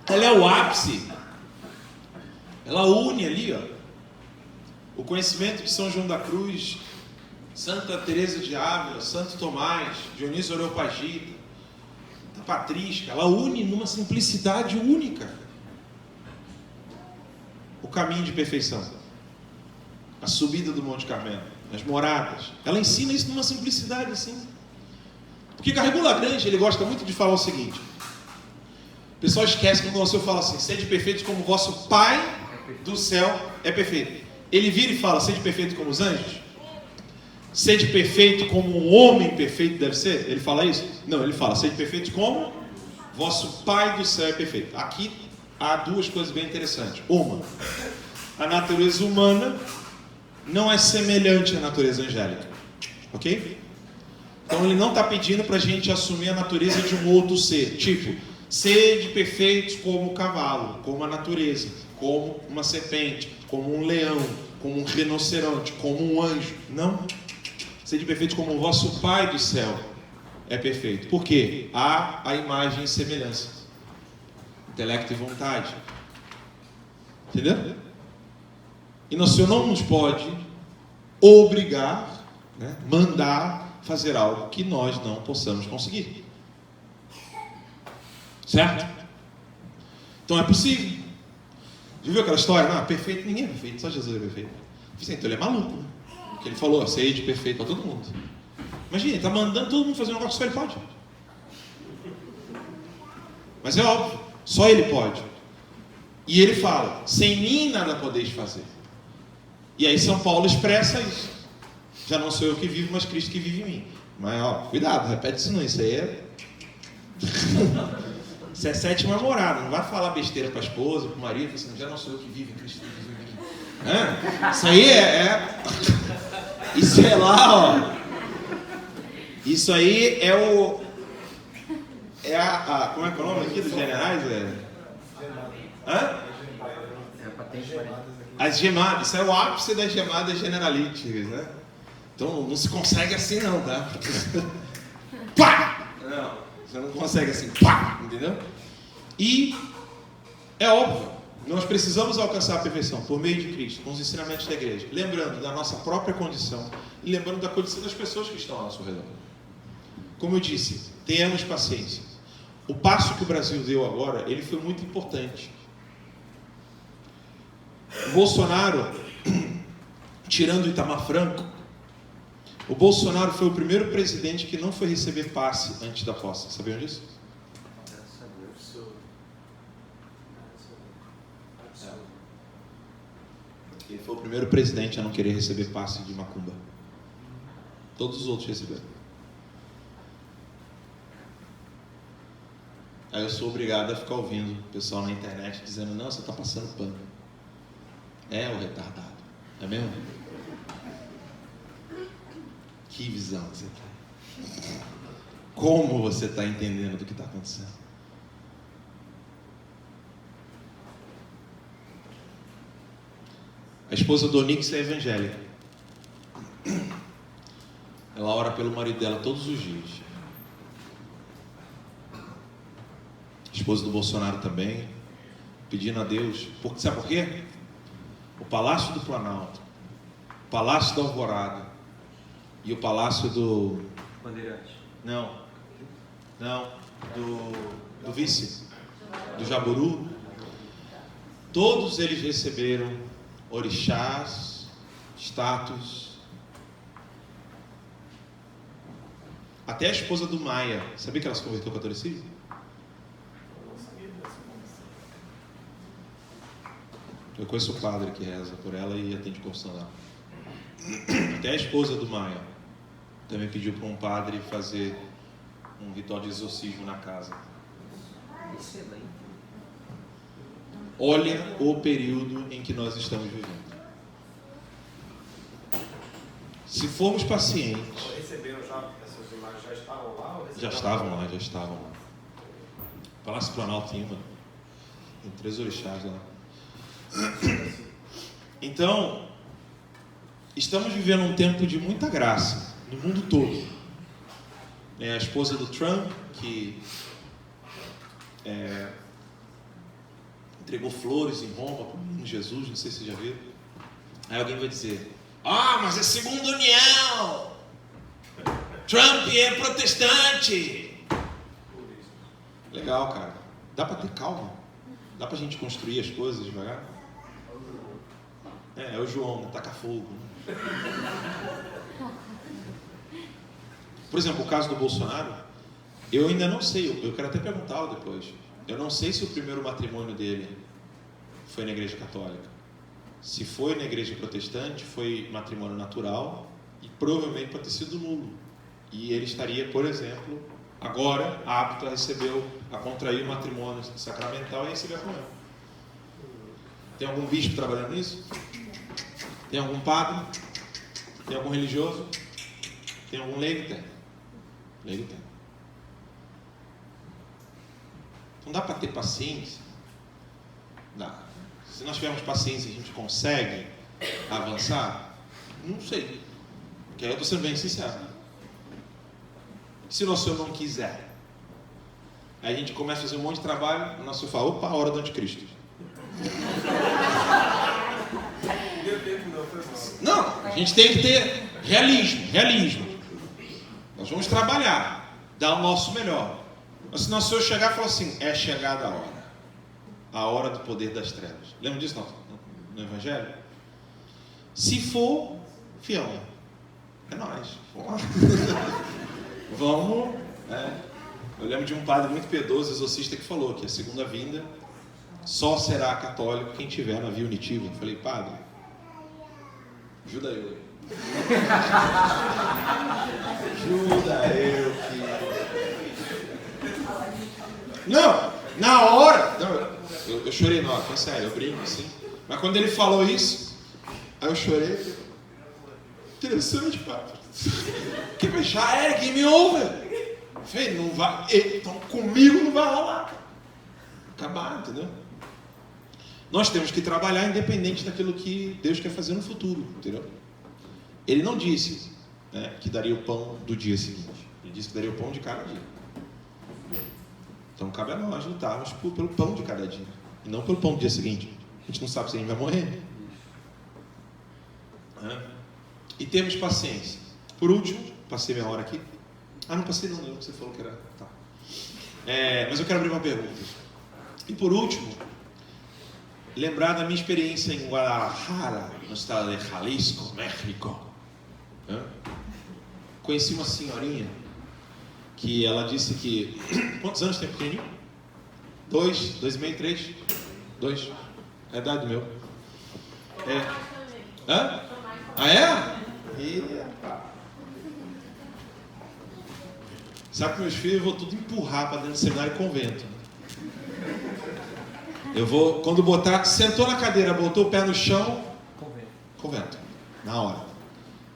Ela é o ápice. Ela une ali, ó, o conhecimento de São João da Cruz, Santa Teresa de Ávila, Santo Tomás, Dionísio Areopagita, da Patrística. Ela une numa simplicidade única o caminho de perfeição. A subida do Monte Carmelo, as moradas. Ela ensina isso numa simplicidade assim. Porque Garrigou Lagrange, ele gosta muito de falar o seguinte: o pessoal esquece quando o Senhor fala assim: sede perfeitos como o vosso Pai do céu é perfeito. Ele vira e fala: sede perfeito como os anjos? Sede perfeito como um homem perfeito deve ser? Ele fala isso? Não, ele fala: sede perfeito como vosso Pai do céu é perfeito. Aqui há duas coisas bem interessantes. Uma, a natureza humana não é semelhante à natureza angélica, ok? Então ele não está pedindo para a gente assumir a natureza de um outro ser, tipo, sede perfeitos como o cavalo, como a natureza, como uma serpente, como um leão, como um rinoceronte, como um anjo. Não. Sede perfeitos como o vosso Pai do céu é perfeito. Por quê? Há a imagem e semelhança, intelecto e vontade. Entendeu? E Nosso Senhor não nos pode obrigar, né, mandar fazer algo que nós não possamos conseguir. Certo? Então é possível. Já viu aquela história? Não, perfeito, ninguém é perfeito, só Jesus é perfeito. Então ele é maluco, né? Porque ele falou, sede perfeito para todo mundo. Imagina, ele está mandando todo mundo fazer um negócio, só ele pode. Mas é óbvio, só ele pode. E ele fala, sem mim nada podeis fazer. E aí São Paulo expressa isso. Já não sou eu que vivo, mas Cristo que vive em mim. Mas ó, cuidado, repete isso não, isso aí é... Isso é sétima morada, não vai falar besteira para a esposa, para o marido, assim, já não sou eu que vivo em Cristo que vive em mim. Isso aí isso é lá, ó. Isso aí é o... como é que é o nome aqui dos generais? É a patente 40. As gemadas, isso é o ápice das gemadas generalíticas, né? Então não se consegue assim não, tá? Pá! Não, você não consegue assim, pá! Entendeu? E é óbvio, nós precisamos alcançar a perfeição por meio de Cristo, com os ensinamentos da igreja, lembrando da nossa própria condição e lembrando da condição das pessoas que estão ao nosso redor. Como eu disse, tenhamos paciência. O passo que o Brasil deu agora, ele foi muito importante. O Bolsonaro, tirando o Itamar Franco, o Bolsonaro foi o primeiro presidente que não foi receber passe antes da posse. Sabiam disso? Graças a Deus. Ele foi o primeiro presidente a não querer receber passe de macumba. Todos os outros receberam. Aí eu sou obrigado a ficar ouvindo o pessoal na internet dizendo, não, você está passando pano. É o retardado. É mesmo? Que visão você tem. Como você está entendendo do que está acontecendo? A esposa do Onix é evangélica. Ela ora pelo marido dela todos os dias. A esposa do Bolsonaro também, pedindo a Deus. Sabe por quê? O Palácio do Planalto, o Palácio da Alvorada e o Palácio do... Bandeirante. Não, do vice, do Jaburu. Todos eles receberam orixás, status. Até a esposa do Maia. Sabia que ela se converteu ao catolicismo? Eu conheço o padre que reza por ela e atende confissão. Até a esposa do Maia também pediu para um padre fazer um ritual de exorcismo na casa. Excelente. Olha o período em que nós estamos vivendo. Se formos pacientes... Receberam já, essas imagens já estavam lá? Ou Já estavam lá. Palácio Planalto tem tem 3 orixás lá. Então, estamos vivendo um tempo de muita graça no mundo todo. A esposa do Trump, que entregou flores em Roma para o menino Jesus, não sei se vocês já viram. Aí alguém vai dizer, mas é segunda união, Trump é protestante. Legal, cara, dá para ter calma, dá para a gente construir as coisas devagar. É o João, né? Taca fogo. Né? Por exemplo, o caso do Bolsonaro, eu ainda não sei, eu quero até perguntá-lo depois. Eu não sei se o primeiro matrimônio dele foi na igreja católica. Se foi na igreja protestante, foi matrimônio natural e provavelmente pode ter sido nulo. E ele estaria, por exemplo, agora apto a contrair o matrimônio sacramental e receber a comunhão. Tem algum bispo trabalhando nisso? Tem algum padre? Tem algum religioso? Tem algum leigo? Tem. Leigo tem. Não dá para ter paciência? Dá. Se nós tivermos paciência, a gente consegue avançar? Não sei. Porque aí eu estou sendo bem sincero. Se nosso Senhor não quiser, aí a gente começa a fazer um monte de trabalho, o nosso Senhor fala, opa, a hora do anticristo. Não, a gente tem que ter realismo. Nós vamos trabalhar, dar o nosso melhor. Mas se nosso Senhor chegar e falar assim, é chegada a hora do poder das trevas. Lembra disso no Evangelho? Se for, fião, é nós. Vamos. Eu lembro de um padre muito piedoso, exorcista, que falou que a segunda vinda só será católico quem tiver navio unitivo. Eu falei, padre, ajuda eu aí. Ajuda eu, filho. Não, na hora. Não, eu chorei na hora, foi sério, eu brinco assim. Mas quando ele falou isso, aí eu chorei. Interessante, padre. Que já era, game over. Falei, não vai. Então comigo não vai rolar. Acabar, entendeu? Nós temos que trabalhar independente daquilo que Deus quer fazer no futuro, entendeu? Ele não disse, né, que daria o pão do dia seguinte. Ele disse que daria o pão de cada dia. Então cabe a nós lutarmos pelo pão de cada dia. E não pelo pão do dia seguinte. A gente não sabe se a gente vai morrer. E temos paciência. Por último, passei minha hora aqui. Não passei não, lembro que você falou que era. Tá. Mas eu quero abrir uma pergunta. E por último, lembrar da minha experiência em Guadalajara, no estado de Jalisco, México. Conheci uma senhorinha que ela disse que... Quantos anos tem pequenininho? 2, 2,5, 3? 2. É a idade do meu. Sabe que meus filhos eu vou tudo empurrar para dentro do seminário e convento. Eu vou, quando botar, sentou na cadeira, botou o pé no chão, convento, na hora.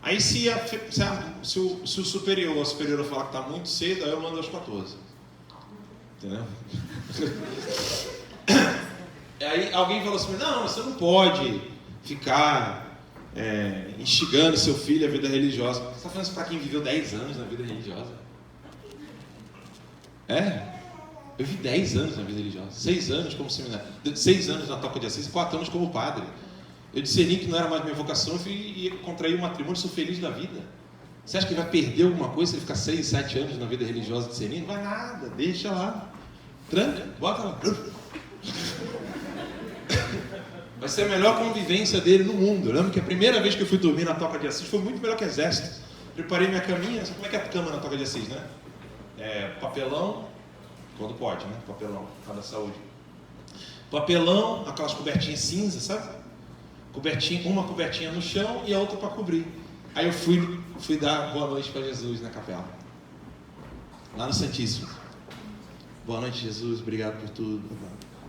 Aí se o superior ou a superiora falar que está muito cedo, aí eu mando aos 14. Entendeu? Aí alguém falou assim, não, você não pode ficar instigando seu filho à vida religiosa. Você está falando isso para quem viveu 10 anos na vida religiosa? Eu vi 10 anos na vida religiosa, 6 anos como seminário, 6 anos na Toca de Assis e 4 anos como padre. Eu discerni que não era mais minha vocação e contraí um matrimônio, sou feliz da vida. Você acha que vai perder alguma coisa se ele ficar 6, 7 anos na vida religiosa discernindo? Não vai nada, deixa lá. Tranca, bota lá. Vai ser a melhor convivência dele no mundo. Eu lembro que a primeira vez que eu fui dormir na Toca de Assis foi muito melhor que exército. Preparei minha caminha, sabe como é que é a cama na Toca de Assis, né? Papelão, quando pode, né? Papelão, por causa da saúde. Papelão, aquelas cobertinhas cinza, sabe? Uma cobertinha no chão e a outra para cobrir. Aí eu fui dar boa noite para Jesus na capela. Lá no Santíssimo. Boa noite, Jesus, obrigado por tudo.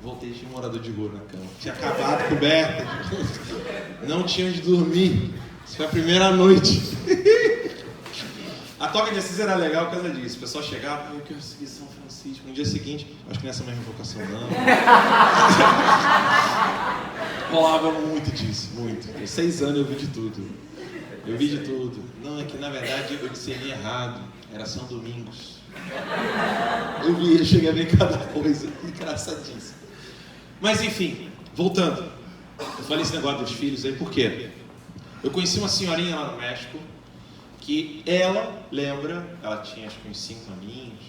Voltei de morador de rua na cama. Tinha acabado a coberta. Não tinha onde dormir. Isso foi a primeira noite. A Toca de Assis era legal por causa disso. O pessoal chegava, eu quero seguir São Francisco. No dia seguinte, acho que nessa mesma vocação não. Rolava muito disso, muito. Com 6 anos eu vi de tudo. Não, é que na verdade eu discerni errado. Era São Domingos. Eu cheguei a ver cada coisa. Engraçadíssimo. Mas enfim, voltando. Eu falei esse negócio dos filhos aí, por quê? Eu conheci uma senhorinha lá no México que ela lembra, ela tinha acho que uns 5 aninhos,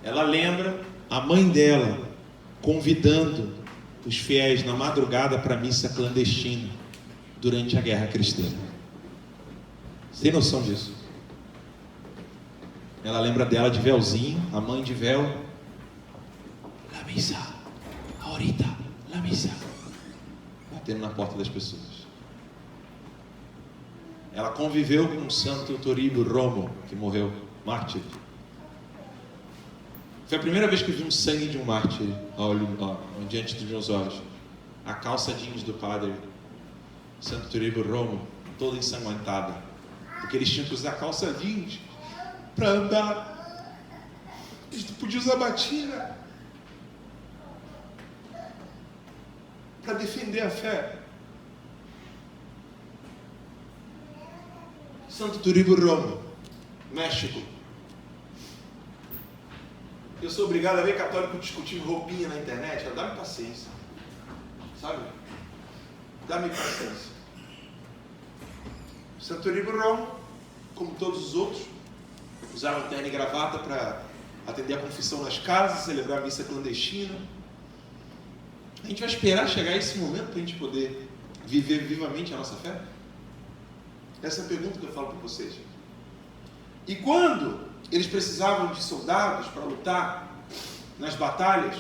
ela lembra a mãe dela convidando os fiéis na madrugada para a missa clandestina durante a Guerra Cristã. Você tem noção disso? Ela lembra dela de véuzinho, a mãe de véu. La missa, ahorita, la missa. Batendo na porta das pessoas. Ela conviveu com o santo Toribio Romo, que morreu, mártir. Foi a primeira vez que eu vi um sangue de um mártir diante dos meus olhos. A calça jeans do padre Santo Toribio Romo, toda ensanguentada. Porque eles tinham que usar calça jeans para andar. Eles não podiam usar batina para defender a fé. Santo Toribio Romo, México. Eu sou obrigado a ver católico discutindo roupinha na internet. Dá-me paciência. Sabe? Dá-me paciência. Santo Toribio Romo, como todos os outros, usava terno e gravata para atender a confissão nas casas, celebrar a missa clandestina. A gente vai esperar chegar esse momento para a gente poder viver vivamente a nossa fé? Essa é a pergunta que eu falo para vocês. E quando eles precisavam de soldados para lutar nas batalhas,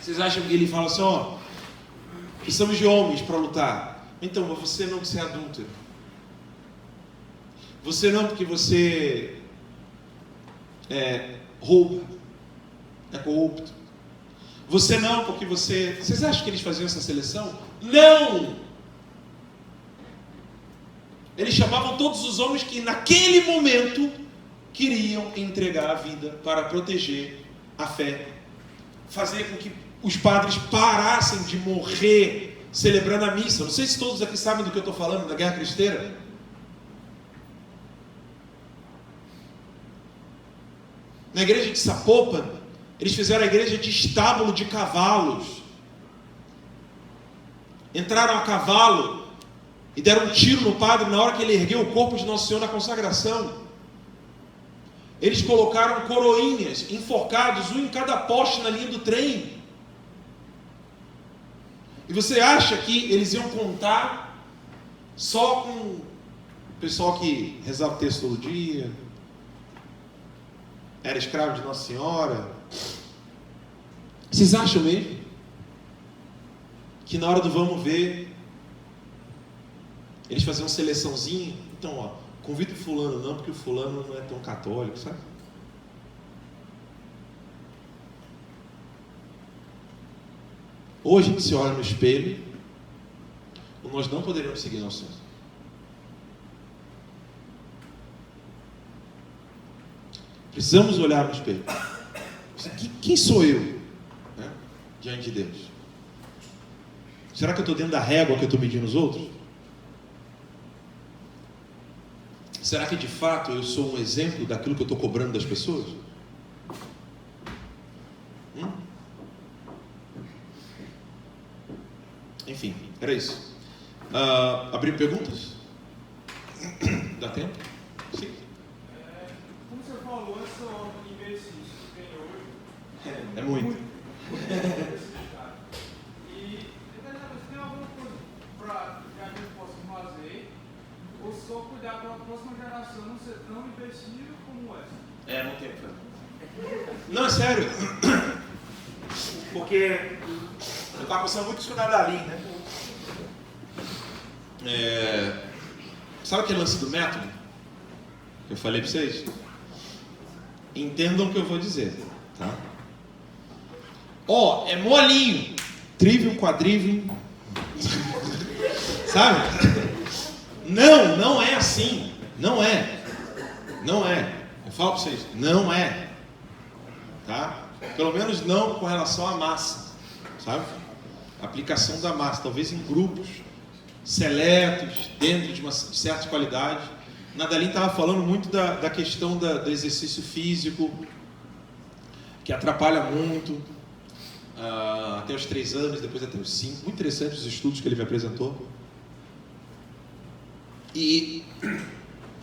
vocês acham que ele fala assim, ó, precisamos de homens para lutar? Então, mas você não, que você é adúltero. Você não, porque você rouba, é corrupto. Você não, porque você... Vocês acham que eles faziam essa seleção? Não! Eles chamavam todos os homens que naquele momento queriam entregar a vida para proteger a fé. Fazer com que os padres parassem de morrer celebrando a missa. Não sei se todos aqui sabem do que eu estou falando, da Guerra Cristeira. Na igreja de Sapopan, eles fizeram a igreja de estábulo de cavalos. Entraram a cavalo e deram um tiro no padre na hora que ele ergueu o corpo de Nosso Senhor na consagração. Eles colocaram coroinhas enforcados, um em cada poste na linha do trem. E você acha que eles iam contar só com o pessoal que rezava o texto todo dia, era escravo de Nossa Senhora? Vocês acham mesmo que na hora do vamos ver eles faziam seleçãozinha? Então, ó, convida o fulano não, porque o fulano não é tão católico, sabe? Ou a gente se olha no espelho, ou nós não poderíamos seguir nosso Senhor. Precisamos olhar no espelho. Quem sou eu, né, diante de Deus? Será que eu estou dentro da régua que eu estou medindo os outros? Será que de fato eu sou um exemplo daquilo que eu estou cobrando das pessoas? Enfim, era isso. Abrir perguntas? Dá tempo? Sim. Como você falou, essa ordem de exercício que tem hoje É muito. E você tem alguma coisa para que a gente possa fazer, ou só cuidar para a próxima geração não ser tão imbecil como essa? Não tem pra... Não, é sério. Porque eu estava pensando muito isso com o Nadalim, né? Sabe aquele lance do método que eu falei para vocês? Entendam o que eu vou dizer, tá? É molinho. Trivium, quadrivium. Sabe? Não é assim. Não é. Eu falo para vocês, não é. Tá? Pelo menos não com relação à massa, sabe? Aplicação da massa, talvez em grupos seletos, dentro de uma certa qualidade. Nadalim estava falando muito da questão do exercício físico, que atrapalha muito, até os 3 anos, depois até os 5. Muito interessante os estudos que ele me apresentou. E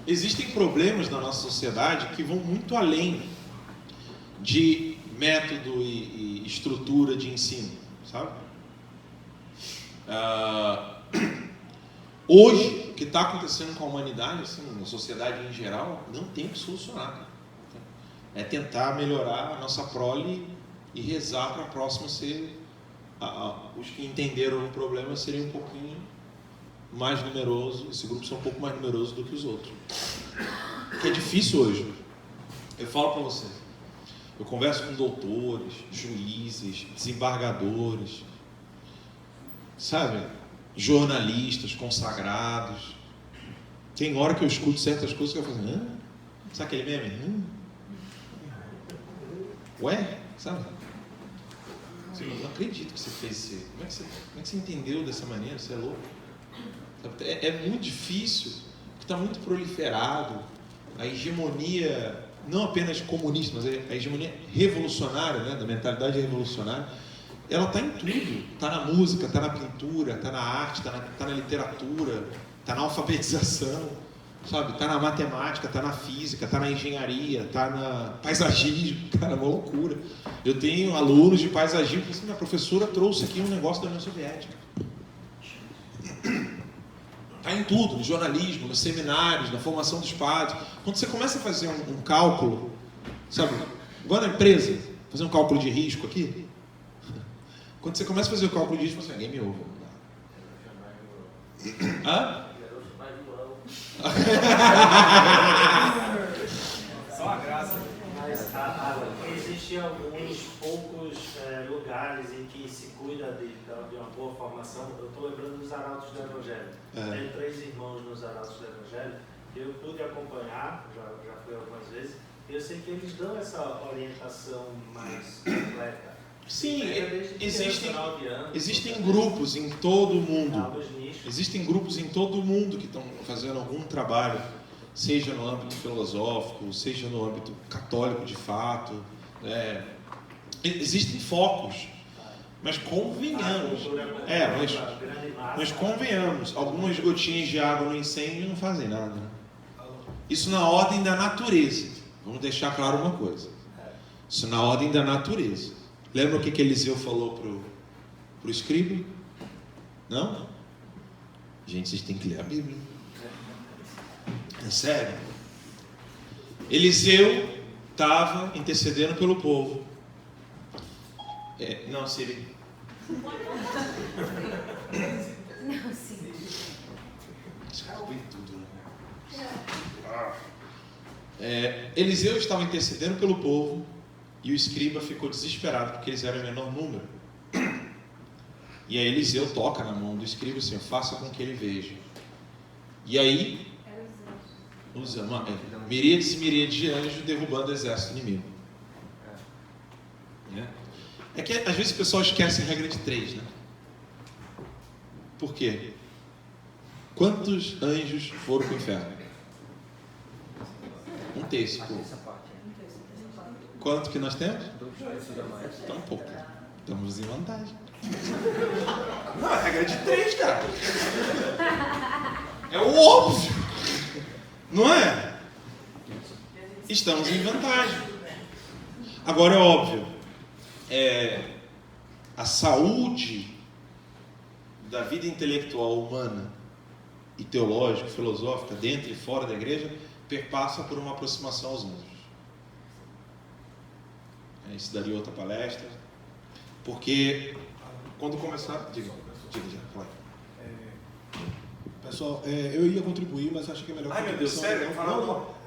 existem problemas na nossa sociedade que vão muito além de método e estrutura de ensino, sabe? Hoje, o que está acontecendo com a humanidade, assim, na sociedade em geral, não tem que solucionar. É tentar melhorar a nossa prole e rezar para a próxima ser... os que entenderam o problema serem um pouquinho mais numerosos, esse grupo ser um pouco mais numeroso do que os outros. Que é difícil hoje. Eu falo para vocês. Eu converso com doutores, juízes, desembargadores, sabe? Jornalistas, consagrados. Tem hora que eu escuto certas coisas que eu falo, sabe aquele meme? Ué? Sabe? Eu não acredito que você fez isso. Como é que você entendeu dessa maneira? Você é louco? É muito difícil, porque está muito proliferado a hegemonia, não apenas comunista, mas a hegemonia revolucionária, né, da mentalidade revolucionária. Ela está em tudo. Está na música, está na pintura, está na arte, está na literatura, está na alfabetização. sabe? Tá na matemática, tá na física, tá na engenharia, tá na paisagismo, cara, uma loucura. Eu tenho alunos de paisagismo, assim, minha professora trouxe aqui um negócio da União Soviética. Tá em tudo, no jornalismo, nos seminários, na formação dos padres. Quando você começa a fazer um cálculo, sabe? Igual na empresa, fazer um cálculo de risco aqui. Quando você começa a fazer o cálculo de risco, você game over. Hã? Só a graça. Mas existem alguns poucos lugares em que se cuida de uma boa formação. Eu estou lembrando dos Arautos do Evangelho. Tenho 3 irmãos nos Arautos do Evangelho. Eu pude acompanhar, já fui algumas vezes, e eu sei que eles dão essa orientação mais completa. Sim, existem grupos em todo o mundo. Existem grupos em todo o mundo que estão fazendo algum trabalho, seja no âmbito filosófico, seja no âmbito católico de fato. Existem focos, mas convenhamos. Mas convenhamos, algumas gotinhas de água no incêndio não fazem nada. Isso na ordem da natureza. Vamos deixar claro uma coisa. Isso na ordem da natureza. Lembra o que Eliseu falou pro escriba? Não? Gente, vocês têm que ler a Bíblia. É sério. Eliseu estava intercedendo pelo povo. Não, Siri. Não, sim. Desculpe tudo, né? Eliseu estava intercedendo pelo povo e o escriba ficou desesperado porque eles eram em menor número. E aí Eliseu toca na mão do escriba assim: faça com que ele veja. E aí, miríades e miríades de anjos derrubando o exército inimigo. É que às vezes o pessoal esquece a regra de 3, né? Por quê? Quantos anjos foram para o inferno? 1/3. Quanto que nós temos? Então, pouco. Estamos em vantagem. Não, a regra é de 3, cara. É o óbvio. Não é? Estamos em vantagem. Agora é óbvio. A saúde da vida intelectual humana e teológica, filosófica, dentro e fora da igreja, perpassa por uma aproximação aos anjos. Isso daria outra palestra. Porque quando começar... Diga já, fala. Pessoal, eu ia contribuir, mas acho que a melhor Ai, meu Deus, sério?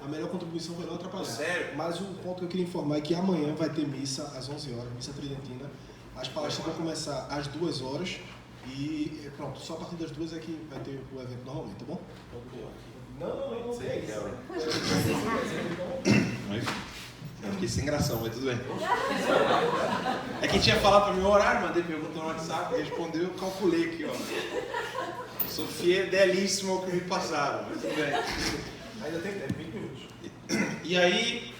A melhor contribuição vai não atrapalhar. Sério? Mas o ponto que eu queria informar é que amanhã vai ter missa às 11 horas, missa tridentina. As palestras vão começar às 2 horas e pronto, só a partir das 2 é que vai ter o evento normalmente, tá bom? Não. Eu fiquei sem gração, mas tudo bem. É que tinha falado para mim o horário, mandei pergunta no WhatsApp, respondeu, eu calculei aqui, ó. Sou fidelíssimo ao que me passaram, mas tudo bem. Ainda tem 20 minutos. E aí,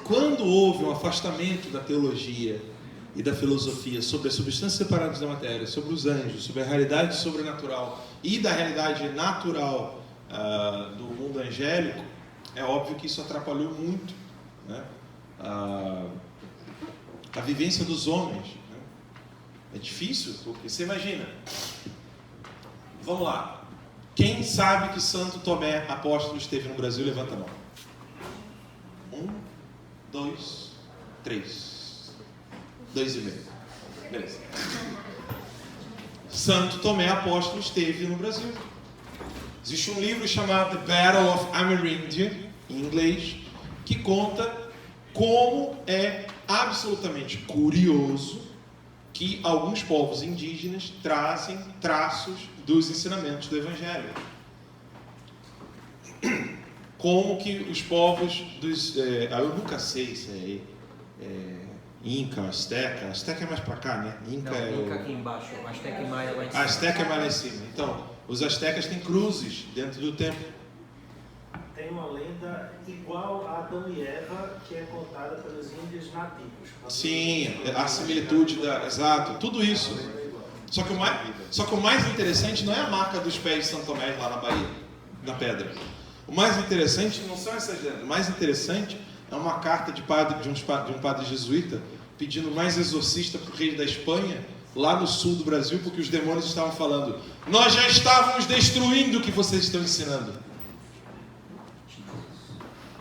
quando houve um afastamento da teologia e da filosofia sobre as substâncias separadas da matéria, sobre os anjos, sobre a realidade sobrenatural e da realidade natural do mundo angélico, é óbvio que isso atrapalhou muito, né, a vivência dos homens. Né? É difícil, porque você imagina. Vamos lá. Quem sabe que Santo Tomé, apóstolo, esteve no Brasil? Levanta a mão. 1, 2, 3. 2,5. Beleza. Santo Tomé, apóstolo, esteve no Brasil. Existe um livro chamado The Battle of Amerindia, em inglês, que conta como é absolutamente curioso que alguns povos indígenas trazem traços dos ensinamentos do Evangelho. Como que os povos dos... eu nunca sei se Inca, Azteca. Azteca é mais pra cá, né? Inca aqui embaixo, Azteca e Maia lá em cima. Azteca é mais lá em cima. Então, os astecas têm cruzes dentro do templo. Tem uma lenda igual a Adão e Eva, que é contada pelos índios nativos. Sim, a similitude da... Exato, tudo isso. Só que o mais interessante não é a marca dos pés de São Tomé lá na Bahia, na pedra. O mais interessante não são essas lendas. O mais interessante é uma carta de um padre jesuíta pedindo mais exorcista para o rei da Espanha, lá no sul do Brasil, porque os demônios estavam falando: nós já estávamos destruindo o que vocês estão ensinando.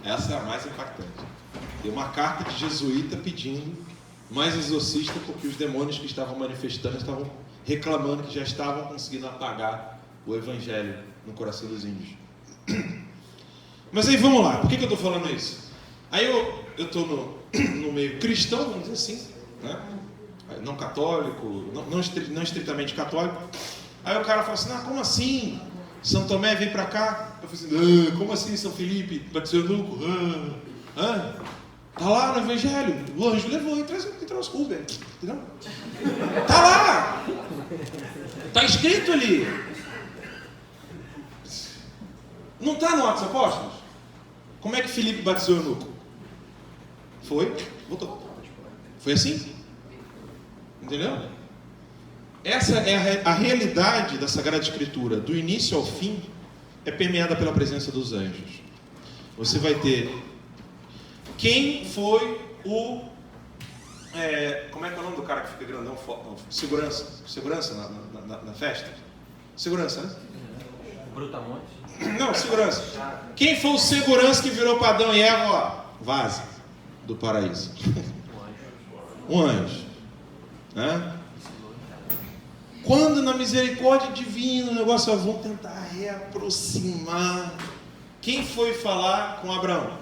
Essa é a mais impactante. Tem uma carta de jesuíta pedindo mais exorcista, porque os demônios que estavam manifestando estavam reclamando que já estavam conseguindo apagar o evangelho no coração dos índios. Mas aí vamos lá, por que eu estou falando isso? Aí eu estou no meio cristão, vamos dizer assim, né? Não católico, não estritamente católico. Aí o cara fala assim: como assim? São Tomé vem para cá? Eu falei assim: como assim São Felipe batizou eunuco? Tá lá no evangelho, o anjo levou e trouxe Uber, entendeu? Tá lá, tá escrito ali. Não está no Atos dos Apóstolos? Como é que Filipe batizou o eunuco? Foi, voltou. Foi assim? Entendeu? Essa é a realidade da Sagrada Escritura, do início ao fim, é permeada pela presença dos anjos. Você vai ter quem foi o... como é que é o nome do cara que fica grandão? Segurança na festa? Segurança, né? Brutamonte? Não, segurança. Quem foi o segurança que virou para Adão e Eva, ó, vaza do paraíso? Um anjo. Né? Quando na misericórdia divina o negócio, vão tentar reaproximar. Quem foi falar com Abraão?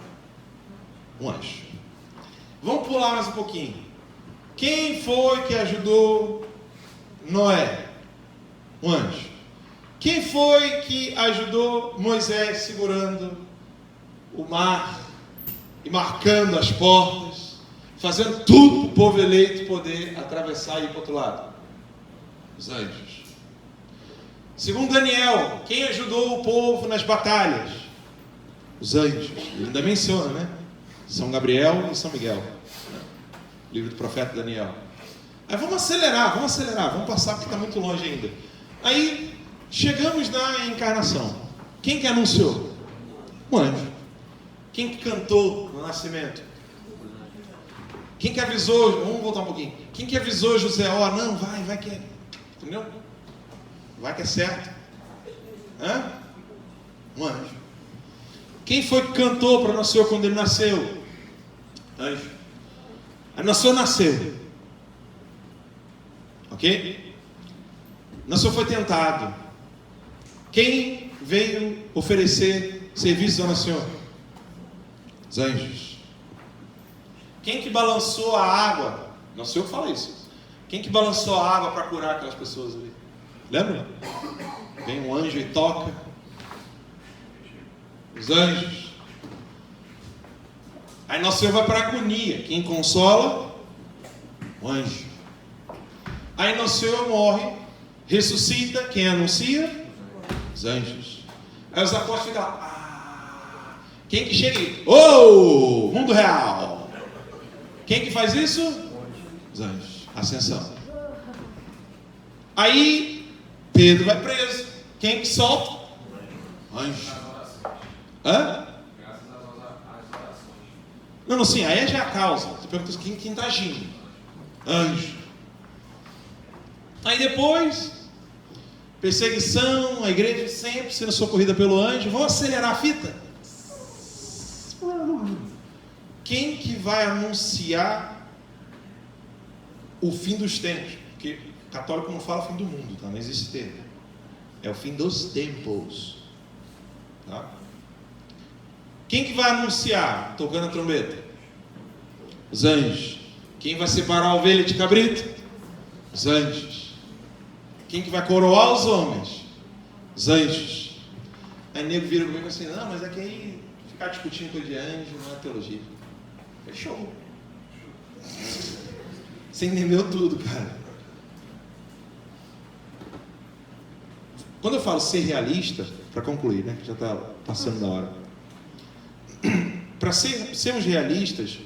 Um anjo. Vamos pular mais um pouquinho. Quem foi que ajudou Noé? Um anjo. Quem foi que ajudou Moisés segurando o mar e marcando as portas, fazendo tudo para o povo eleito poder atravessar e ir para o outro lado? Os anjos. Segundo Daniel, quem ajudou o povo nas batalhas? Os anjos. Ele ainda menciona, né? São Gabriel e São Miguel. Livro do profeta Daniel. Aí vamos acelerar, vamos passar porque está muito longe ainda. Aí chegamos na encarnação. Quem que anunciou? Um anjo. Quem que cantou no nascimento? Quem que avisou? Vamos voltar um pouquinho. Quem que avisou José? Ó, não, vai que é. Entendeu? Vai que é certo. Um anjo. Quem foi que cantou para o Senhor quando ele nasceu? Anjo. Aí o Senhor nasceu. Ok? O Senhor foi tentado. Quem veio oferecer serviço ao Senhor? Os anjos. Quem que balançou a água? Não sei eu que falo isso. Quem que balançou a água para curar aquelas pessoas ali? Lembra? Vem um anjo e toca. Os anjos. Aí Nosso Senhor vai para a agonia. Quem consola? O anjo. Aí Nosso Senhor morre, ressuscita. Quem anuncia? Os anjos. Aí os apóstolos ficam lá. Quem que chega aí? Mundo real. Quem que faz isso? Os anjos. Ascensão. Aí Pedro vai preso. Quem que solta? Anjo. Não, sim, aí já é a causa. Você pergunta quem está agindo? Anjo. Aí depois, perseguição, a igreja sempre sendo socorrida pelo anjo. Vamos acelerar a fita? Quem que vai anunciar o fim dos tempos? Porque o católico não fala fim do mundo, tá? Não existe termo. É o fim dos tempos. Tá? Quem que vai anunciar tocando a trombeta? Os anjos. Quem vai separar a ovelha de cabrito? Os anjos. Quem que vai coroar os homens? Os anjos. Aí o nego vira comigo assim: não, mas é que aí ficar discutindo coisa de anjo não é teologia. Fechou. Você entendeu tudo, cara. Quando eu falo ser realista, para concluir, né, que já está passando da hora. Para sermos realistas,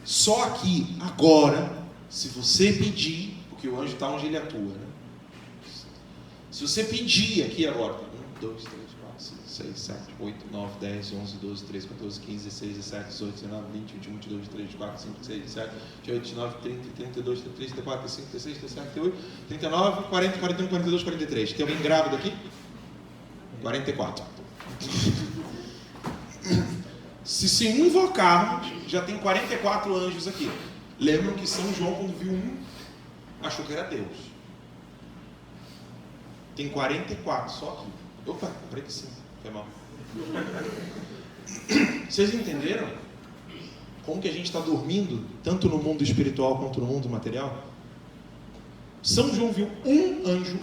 só aqui, agora, se você pedir, porque porque o anjo está onde ele atua, né? Se você pedir aqui agora, 1, 2, 3, 4, 5, 6, 7, 8, 9, 10, 11, 12, 13, 14, 15, 16, 17, 18, 19, 20, 21, 22, 23, 24, 25, 26, 27, 28, 29, 30, 32, 33, 34, 35, 36, 37, 38, 39, 40, 41, 42, 43. Tem alguém grávido aqui? 44. Se invocarmos, já tem 44 anjos aqui. Lembram que São João, quando viu um, achou que era Deus. Tem 44 só aqui. Opa, 45, foi mal. Vocês entenderam como que a gente está dormindo, tanto no mundo espiritual quanto no mundo material? São João viu um anjo,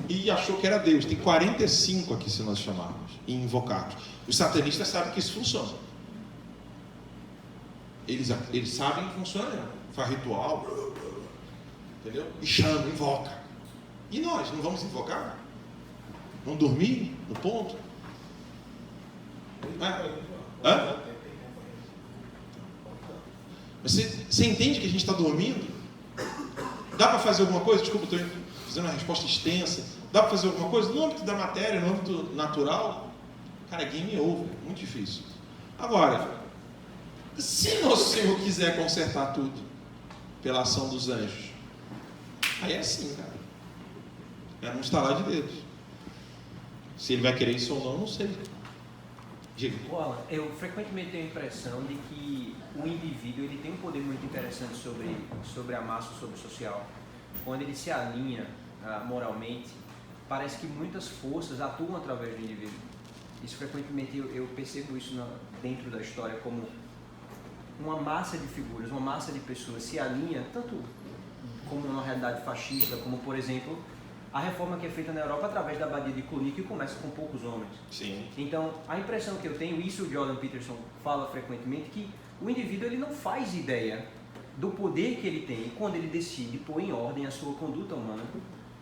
e achou que era Deus. Tem 45 aqui se nós chamarmos e invocarmos. Os satanistas sabem que isso funciona. Eles sabem que funciona, faz ritual, entendeu? E chama, invoca. E nós, não vamos invocar? Não dormir no ponto? Hã? Você entende que a gente está dormindo? Dá para fazer alguma coisa? Desculpa, estou fazendo uma resposta extensa. Dá para fazer alguma coisa? No âmbito da matéria, no âmbito natural? Cara, game over, muito difícil. Agora, se nosso Senhor quiser consertar tudo pela ação dos anjos, aí é assim, cara. É um estalar de dedos. Se ele vai querer isso ou não sei. Diga. Alan, eu frequentemente tenho a impressão de que o indivíduo ele tem um poder muito interessante sobre a massa, sobre o social. Quando ele se alinha moralmente, parece que muitas forças atuam através do indivíduo. Isso frequentemente eu percebo isso dentro da história como uma massa de figuras, uma massa de pessoas se alinha, tanto como uma realidade fascista, como por exemplo a reforma que é feita na Europa através da abadia de Cluny, que começa com poucos homens. Sim. Então, a impressão que eu tenho, isso o Jordan Peterson fala frequentemente, que o indivíduo ele não faz ideia do poder que ele tem quando ele decide pôr em ordem a sua conduta humana.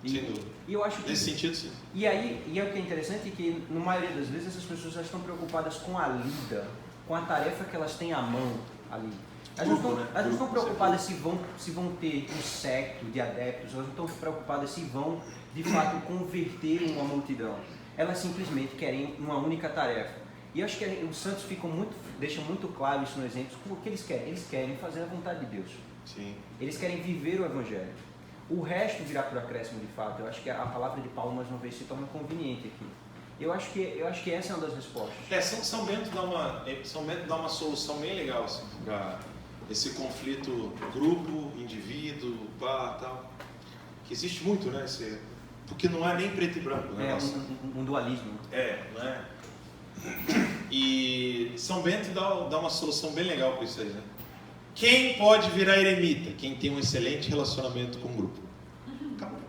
E eu acho que, nesse sentido, sim. E o que é interessante é que, na maioria das vezes, essas pessoas já estão preocupadas com a lida, com a tarefa que elas têm à mão ali. Elas não estão preocupadas se vão ter um séquito de adeptos, elas não estão preocupadas se vão, de fato, converter uma multidão. Elas simplesmente querem uma única tarefa. E eu acho que os santos deixam muito claro isso no exemplo, o que eles querem. Eles querem fazer a vontade de Deus. Sim. Eles querem viver o Evangelho. O resto virá por acréscimo de fato. Eu acho que a palavra de Paulo, mais uma vez, se torna conveniente aqui. Eu acho que essa é uma das respostas. São Bento dá uma solução bem legal assim, para esse conflito grupo, indivíduo, tal. Que existe muito, né? Porque não é nem preto e branco. Né? Um dualismo. Não é? E São Bento dá uma solução bem legal para isso aí, né? Quem pode virar eremita? Quem tem um excelente relacionamento com o grupo. Acabou.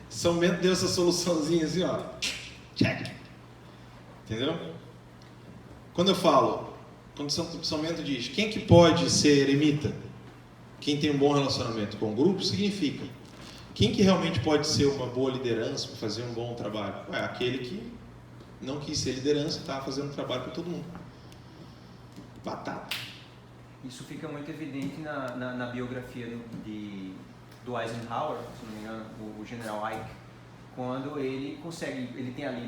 São Bento deu essa soluçãozinha assim, ó. Check. Entendeu? Quando São Bento diz, quem que pode ser eremita? Quem tem um bom relacionamento com o grupo, significa. Quem que realmente pode ser uma boa liderança, fazer um bom trabalho? Aquele que não quis ser liderança, estava fazendo trabalho para todo mundo. Batata. Isso fica muito evidente na biografia do Eisenhower, se não me engano, o general Ike, quando ele tem ali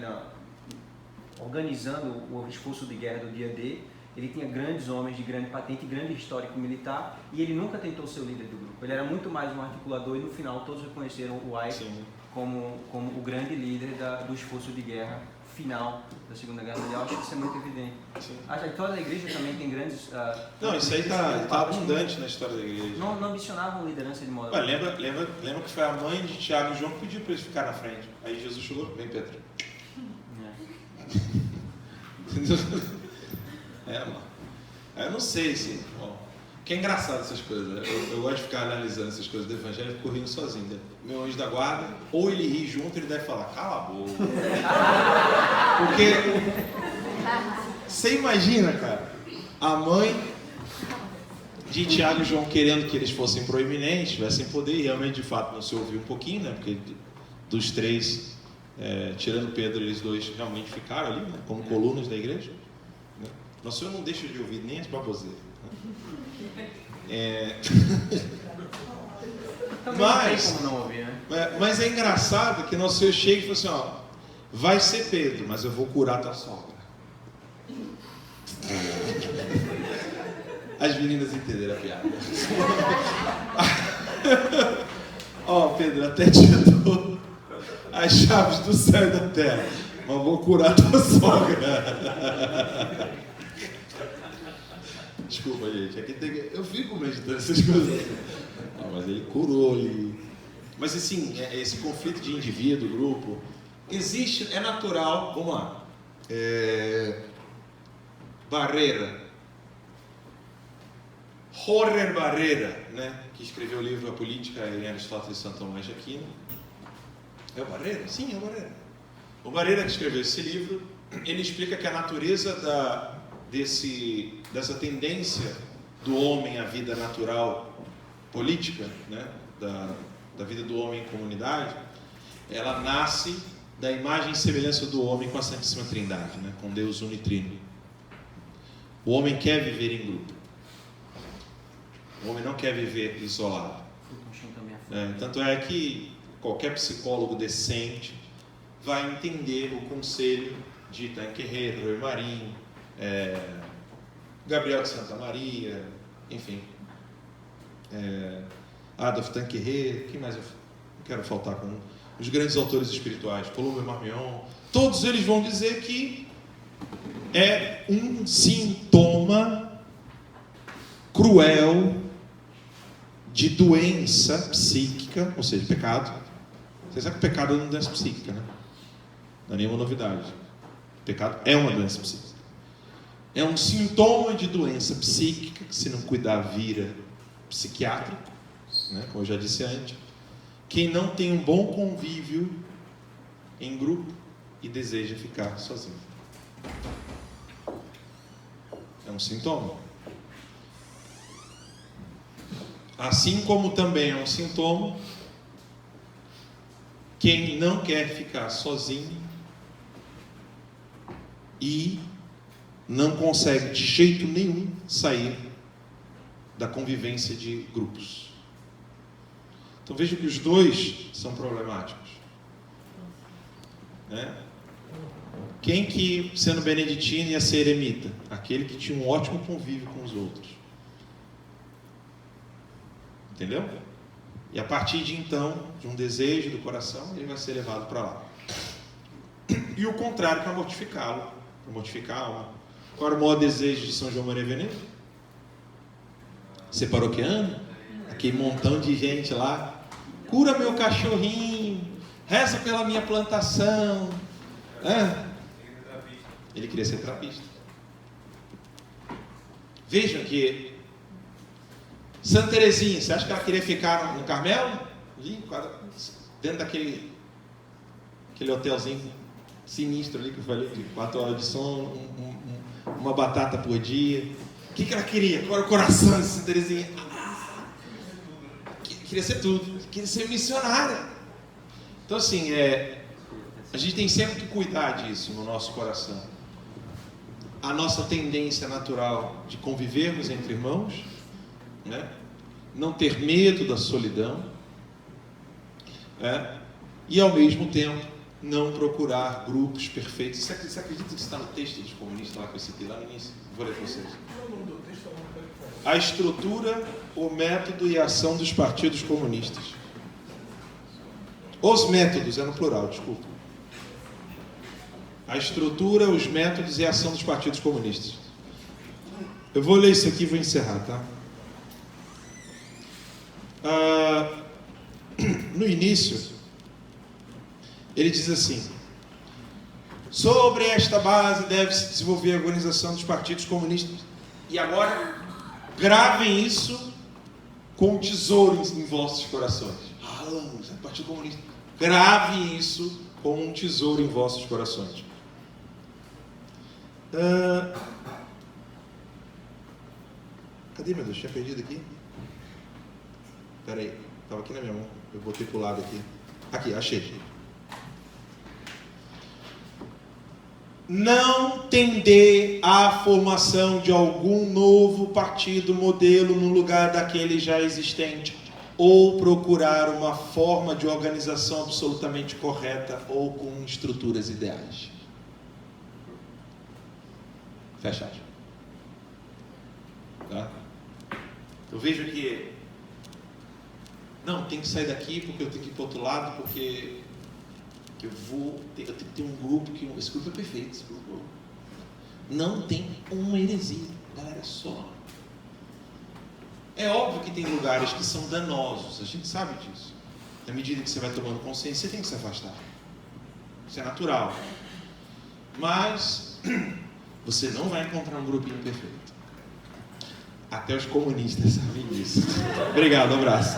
organizando o esforço de guerra do dia D, ele tinha grandes homens de grande patente, grande histórico militar, e ele nunca tentou ser o líder do grupo. Ele era muito mais um articulador, e no final todos reconheceram o Ike como o grande líder do esforço de guerra final da Segunda Guerra Mundial. Acho que isso é muito evidente. Sim. A história da igreja também tem grandes... isso aí está abundante na história da igreja. Não ambicionavam liderança de modo... Lembra que foi a mãe de Tiago e João que pediu para eles ficarem na frente. Aí Jesus chegou, vem Pedro. Mano. Eu não sei se... Que é engraçado essas coisas, né? Eu gosto de ficar analisando essas coisas do evangelho e fico rindo sozinho, né? Meu anjo da guarda, ou ele ri junto, ele deve falar, cala a boca. Porque você imagina, cara, a mãe de Tiago e João querendo que eles fossem proeminentes, tivessem poder, e realmente de fato não se ouviu um pouquinho, né? Porque dos três, tirando Pedro, eles dois realmente ficaram ali, né? Como colunas da igreja. Né? Nosso Senhor não deixa de ouvir nem as baboseiras. Né? Também Mas- não tem como não ouvir, né? Mas é engraçado que nosso Senhor chega e fala assim, ó, vai ser Pedro, mas eu vou curar tua sogra. As meninas entenderam a piada. Ó, Pedro, até te dou as chaves do céu e da terra, mas vou curar tua sogra. Desculpa, gente, aqui eu fico meditando essas coisas. Não, mas ele curou ali. Mas assim, esse conflito de indivíduo, grupo, existe, é natural. Vamos lá. Barrera. Roger Barrera, né, que escreveu o livro A Política em Aristóteles e Santo Tomás de Aquino. É o Barrera? Sim, é o Barrera. O Barrera que escreveu esse livro, ele explica que a natureza dessa tendência do homem à vida natural política, né, da vida do homem em comunidade, ela nasce da imagem e semelhança do homem com a Santíssima Trindade, né, com Deus unitrino. O homem quer viver em grupo. O homem não quer viver isolado. Tanto é que qualquer psicólogo decente vai entender o conselho de Tanqueray, Roy Marinho, Gabriel de Santa Maria, enfim, Adolphe Tanqueray, quem mais eu não quero faltar com os grandes autores espirituais, Colombo e Marmion, todos eles vão dizer que é um sintoma cruel de doença psíquica, ou seja, pecado. Você sabe que o pecado é uma doença psíquica, né? Não é nenhuma novidade. O pecado é uma doença psíquica. É um sintoma de doença psíquica que, se não cuidar, vira psiquiátrico, né? Como eu já disse antes. Quem não tem um bom convívio em grupo e deseja ficar sozinho. É um sintoma. Assim como também é um sintoma quem não quer ficar sozinho e não consegue de jeito nenhum sair da convivência de grupos. Então veja que os dois são problemáticos, né? Quem que, sendo beneditino, ia ser eremita? Aquele que tinha um ótimo convívio com os outros. Entendeu? E a partir de então, de um desejo do coração, ele vai ser levado para lá. E o contrário, para mortificá-lo, para mortificar a alma. Qual era o maior desejo de São João Maria Veneto? Ser paroquiano? Aquele montão de gente lá. Cura meu cachorrinho, reza pela minha plantação. Ele queria ser trapista. Vejam que Santa Teresinha, você acha que ela queria ficar no Carmelo? Ali, dentro daquele hotelzinho sinistro ali que eu falei, de 4 horas de sono, uma batata por dia. O que ela queria? Qual era o coração de Santa Teresinha? Queria ser tudo. Queria ser missionária. Então assim, a gente tem sempre que cuidar disso no nosso coração. A nossa tendência natural de convivermos entre irmãos, né? Não ter medo da solidão, e ao mesmo tempo não procurar grupos perfeitos. Você acredita que está no texto dos comunistas lá que eu citei lá no início? Vou ler para vocês. A estrutura, o método e a ação dos partidos comunistas. Os métodos, é no plural, desculpa. A estrutura, os métodos e a ação dos partidos comunistas. Eu vou ler isso aqui e vou encerrar, tá? No início, ele diz assim: sobre esta base deve-se desenvolver a organização dos partidos comunistas. E agora, gravem isso com tesouros em vossos corações. Vamos, é Partido Comunista. Gravem isso com um tesouro em vossos corações. Cadê, meu Deus? Tinha perdido aqui? Espera aí, estava aqui na minha mão. Eu botei para o lado aqui. Aqui, achei. não tender à formação de algum novo partido modelo no lugar daquele já existente, ou procurar uma forma de organização absolutamente correta ou com estruturas ideais. Fecha. Tá? Eu vejo que não, tem que sair daqui porque eu tenho que ir para o outro lado, porque eu tenho que ter um grupo que esse grupo é perfeito, esse grupo não tem uma heresia, galera, só. É óbvio que tem lugares que são danosos, a gente sabe disso. Na medida que você vai tomando consciência, você tem que se afastar. Isso é natural. Mas você não vai encontrar um grupinho perfeito. Até os comunistas sabem disso. Obrigado, um abraço.